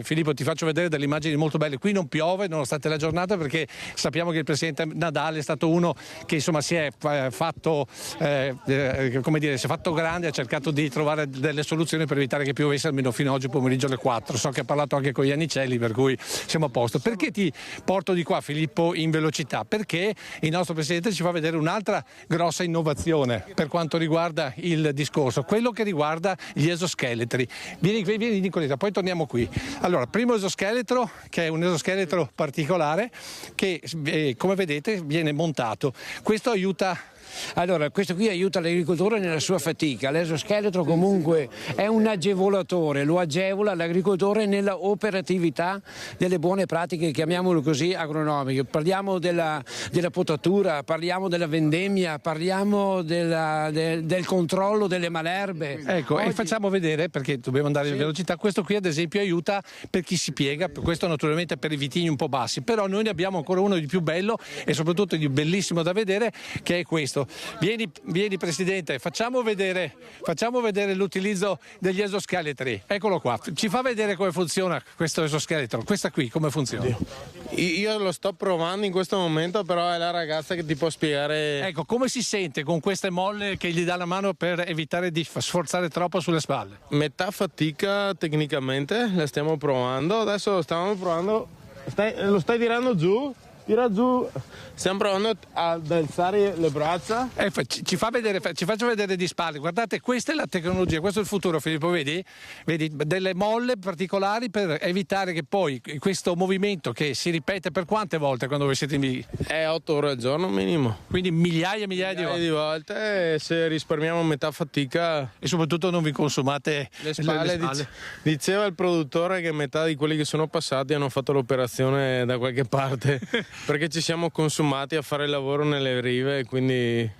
Filippo, ti faccio vedere delle immagini molto belle. Qui non piove nonostante la giornata, perché sappiamo che il Presidente Nadal è stato uno che, insomma, si è fatto come dire, si è fatto grande, ha cercato di trovare delle soluzioni per evitare che piovesse almeno fino a oggi pomeriggio alle 4. Ministro, so che ha parlato anche con Iannicelli, per cui siamo a posto. Perché ti porto di qua, Filippo, in velocità? Perché il nostro Presidente ci fa vedere un'altra grossa innovazione per quanto riguarda il discorso, quello che riguarda gli esoscheletri. Vieni Nicoletta, poi torniamo qui. Allora, primo esoscheletro, che è un esoscheletro particolare che come vedete viene montato. Questo aiuta. Allora, questo qui aiuta l'agricoltore nella sua fatica. L'esoscheletro comunque è un agevolatore, lo agevola l'agricoltore nella operatività delle buone pratiche, chiamiamolo così, agronomiche. Parliamo della potatura, parliamo della vendemmia, parliamo del controllo delle malerbe. Ecco, e facciamo vedere, perché dobbiamo andare in velocità, questo qui ad esempio aiuta per chi si piega, questo naturalmente per i vitigni un po' bassi, però noi ne abbiamo ancora uno di più bello e soprattutto di bellissimo da vedere, che è questo. Vieni Presidente, facciamo vedere l'utilizzo degli esoscheletri. Eccolo qua, ci fa vedere come funziona questo esoscheletro. Questa qui come funziona? Io lo sto provando in questo momento, però è la ragazza che ti può spiegare. Ecco, come si sente con queste molle che gli dà la mano per evitare di sforzare troppo sulle spalle? Metà fatica tecnicamente, la stiamo provando. Adesso lo stavamo provando. Lo stai tirando giù? Tira giù, stiamo provando ad alzare le braccia. Ci faccio vedere di spalle. Guardate, questa è la tecnologia, questo è il futuro, Filippo, vedi delle molle particolari per evitare che poi questo movimento, che si ripete per quante volte quando voi siete in 8 ore al giorno minimo. Quindi migliaia di volte. E se risparmiamo metà fatica. E soprattutto non vi consumate le spalle. Diceva il produttore che metà di quelli che sono passati hanno fatto l'operazione da qualche parte. Perché ci siamo consumati a fare il lavoro nelle rive, quindi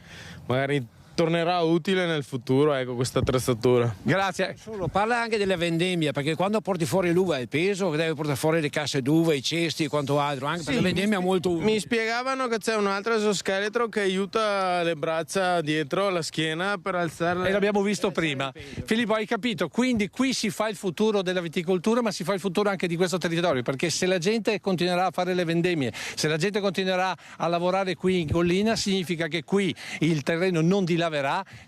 magari tornerà utile nel futuro, ecco, questa attrezzatura. Grazie. Parla anche della vendemmia, perché quando porti fuori l'uva il peso, deve portare fuori le casse d'uva, i cesti e quanto altro, anche perché la vendemmia è molto utile. Mi spiegavano che c'è un altro esoscheletro che aiuta le braccia dietro, la schiena, per alzarle. E l'abbiamo visto prima. Filippo, hai capito? Quindi qui si fa il futuro della viticoltura, ma si fa il futuro anche di questo territorio, perché se la gente continuerà a fare le vendemmie, se la gente continuerà a lavorare qui in collina, significa che qui il terreno non dilaverà.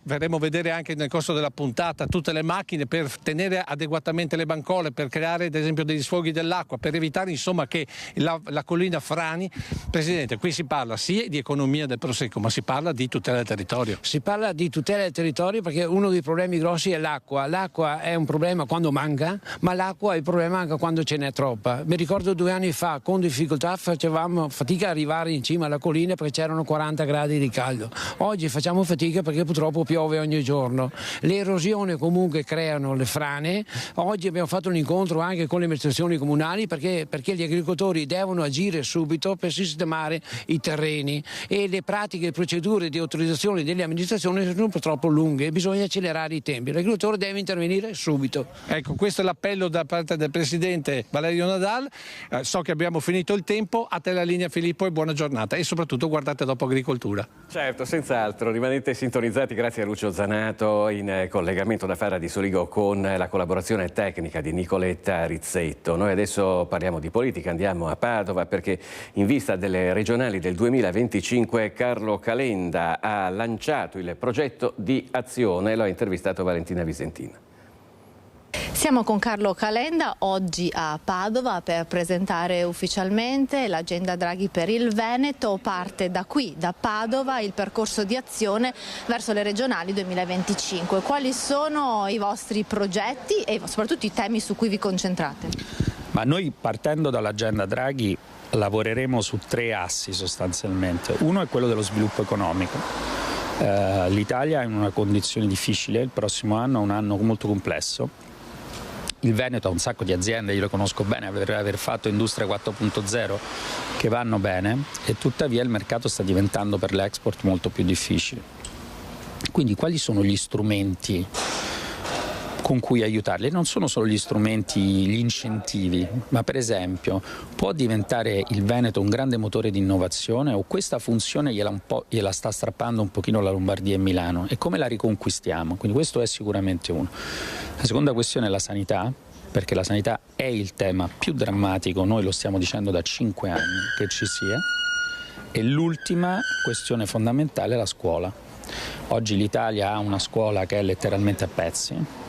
Verremo a vedere anche nel corso della puntata tutte le macchine per tenere adeguatamente le bancole, per creare ad esempio degli sfoghi dell'acqua, per evitare insomma che la collina frani. Presidente, qui si parla sì di economia del Prosecco, ma si parla di tutela del territorio. Si parla di tutela del territorio perché uno dei problemi grossi è l'acqua. L'acqua è un problema quando manca, ma l'acqua è il problema anche quando ce n'è troppa. Mi ricordo 2 anni fa, con difficoltà facevamo fatica ad arrivare in cima alla collina perché c'erano 40 gradi di caldo. Oggi facciamo fatica perché purtroppo piove ogni giorno. Le erosioni comunque creano le frane. Oggi abbiamo fatto un incontro anche con le amministrazioni comunali perché gli agricoltori devono agire subito per sistemare i terreni, e le pratiche e procedure di autorizzazione delle amministrazioni sono purtroppo lunghe, bisogna accelerare i tempi. L'agricoltore deve intervenire subito. Ecco, questo è l'appello da parte del Presidente Valerio Nadal. So che abbiamo finito il tempo, a te la linea Filippo e buona giornata, e soprattutto guardate dopo agricoltura. Certo, senz'altro, rimanete sintonizzati, grazie a Lucio Zanato in collegamento da Fara di Soligo con la collaborazione tecnica di Nicoletta Rizzetto. Noi adesso parliamo di politica, andiamo a Padova perché in vista delle regionali del 2025 Carlo Calenda ha lanciato il progetto di azione, lo ha intervistato Valentina Visentina. Siamo con Carlo Calenda oggi a Padova per presentare ufficialmente l'agenda Draghi per il Veneto. Parte da qui, da Padova, il percorso di azione verso le regionali 2025. Quali sono i vostri progetti e soprattutto i temi su cui vi concentrate? Ma noi, partendo dall'agenda Draghi, lavoreremo su 3 assi sostanzialmente. Uno è quello dello sviluppo economico. L'Italia è in una condizione difficile, il prossimo anno è un anno molto complesso. Il Veneto ha un sacco di aziende, io le conosco bene, aver fatto Industria 4.0 che vanno bene, e tuttavia il mercato sta diventando per l'export molto più difficile. Quindi quali sono gli strumenti con cui aiutarli? Non sono solo gli strumenti, gli incentivi, ma per esempio può diventare il Veneto un grande motore di innovazione, o questa funzione gliela sta strappando un pochino la Lombardia e Milano, e come la riconquistiamo? Quindi questo è sicuramente uno. La seconda questione è la sanità, perché la sanità è il tema più drammatico, noi lo stiamo dicendo da 5 anni che ci sia, e l'ultima questione fondamentale è la scuola. Oggi l'Italia ha una scuola che è letteralmente a pezzi,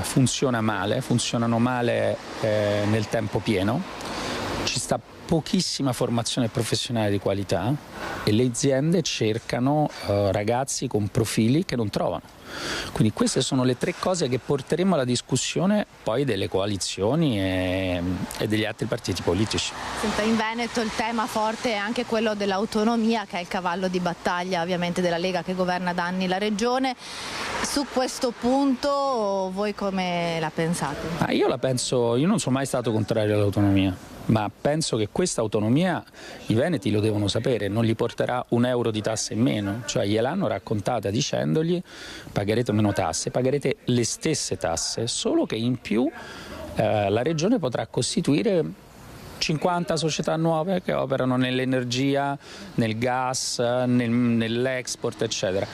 funzionano male nel tempo pieno, ci sta pochissima formazione professionale di qualità e le aziende cercano ragazzi con profili che non trovano. Quindi queste sono le 3 cose che porteremo alla discussione poi delle coalizioni e degli altri partiti politici. Senta, in Veneto il tema forte è anche quello dell'autonomia, che è il cavallo di battaglia ovviamente della Lega, che governa da anni la regione. Su questo punto voi come la pensate? Io non sono mai stato contrario all'autonomia, ma penso che questa autonomia i veneti lo devono sapere, non gli porterà €1 di tasse in meno, cioè gliel'hanno raccontata dicendogli pagherete meno tasse, pagherete le stesse tasse, solo che in più la regione potrà costituire 50 società nuove che operano nell'energia, nel gas, nell'export, eccetera.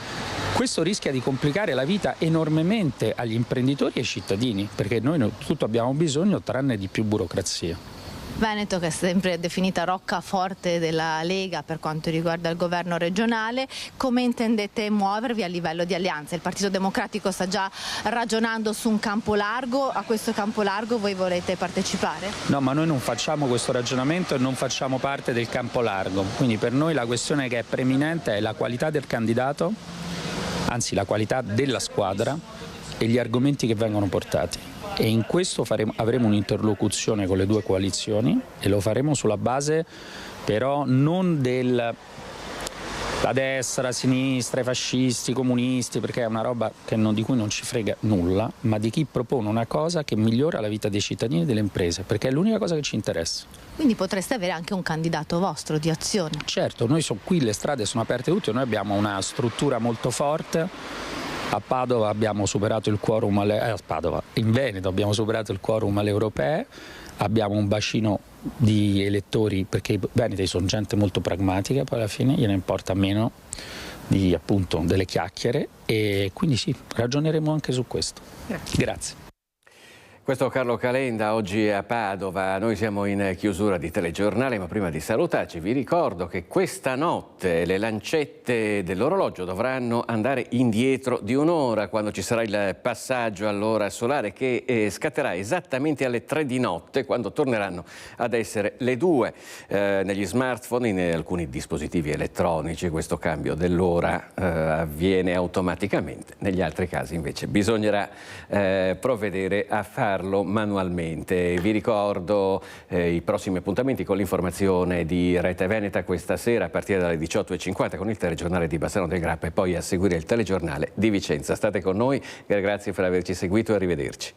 Questo rischia di complicare la vita enormemente agli imprenditori e ai cittadini, perché noi tutto abbiamo bisogno tranne di più burocrazia. Veneto, che è sempre definita roccaforte della Lega per quanto riguarda il governo regionale, come intendete muovervi a livello di alleanze? Il Partito Democratico sta già ragionando su un campo largo, a questo campo largo voi volete partecipare? No, ma noi non facciamo questo ragionamento e non facciamo parte del campo largo, quindi per noi la questione che è preminente è la qualità del candidato, anzi la qualità della squadra e gli argomenti che vengono portati. E in questo avremo un'interlocuzione con le 2 coalizioni e lo faremo sulla base però non la destra, la sinistra, i fascisti, i comunisti, perché è una roba di cui non ci frega nulla, ma di chi propone una cosa che migliora la vita dei cittadini e delle imprese, perché è l'unica cosa che ci interessa. Quindi potreste avere anche un candidato vostro di Azione? Certo, noi qui le strade sono aperte tutte, noi abbiamo una struttura molto forte. A Padova abbiamo superato il quorum in Veneto abbiamo superato il quorum alle europee, abbiamo un bacino di elettori, perché i veneti sono gente molto pragmatica, poi alla fine gliene importa meno appunto delle chiacchiere, e quindi sì, ragioneremo anche su questo. Grazie. Questo Carlo Calenda oggi a Padova. Noi siamo in chiusura di telegiornale, ma prima di salutarci vi ricordo che questa notte le lancette dell'orologio dovranno andare indietro di un'ora quando ci sarà il passaggio all'ora solare, che scatterà esattamente alle 3 di notte, quando torneranno ad essere le 2. Negli smartphone, in alcuni dispositivi elettronici, questo cambio dell'ora avviene automaticamente, negli altri casi invece bisognerà provvedere a farlo manualmente. Vi ricordo i prossimi appuntamenti con l'informazione di Rete Veneta questa sera a partire dalle 18:50 con il telegiornale di Bassano del Grappa e poi a seguire il telegiornale di Vicenza. State con noi, grazie per averci seguito e arrivederci.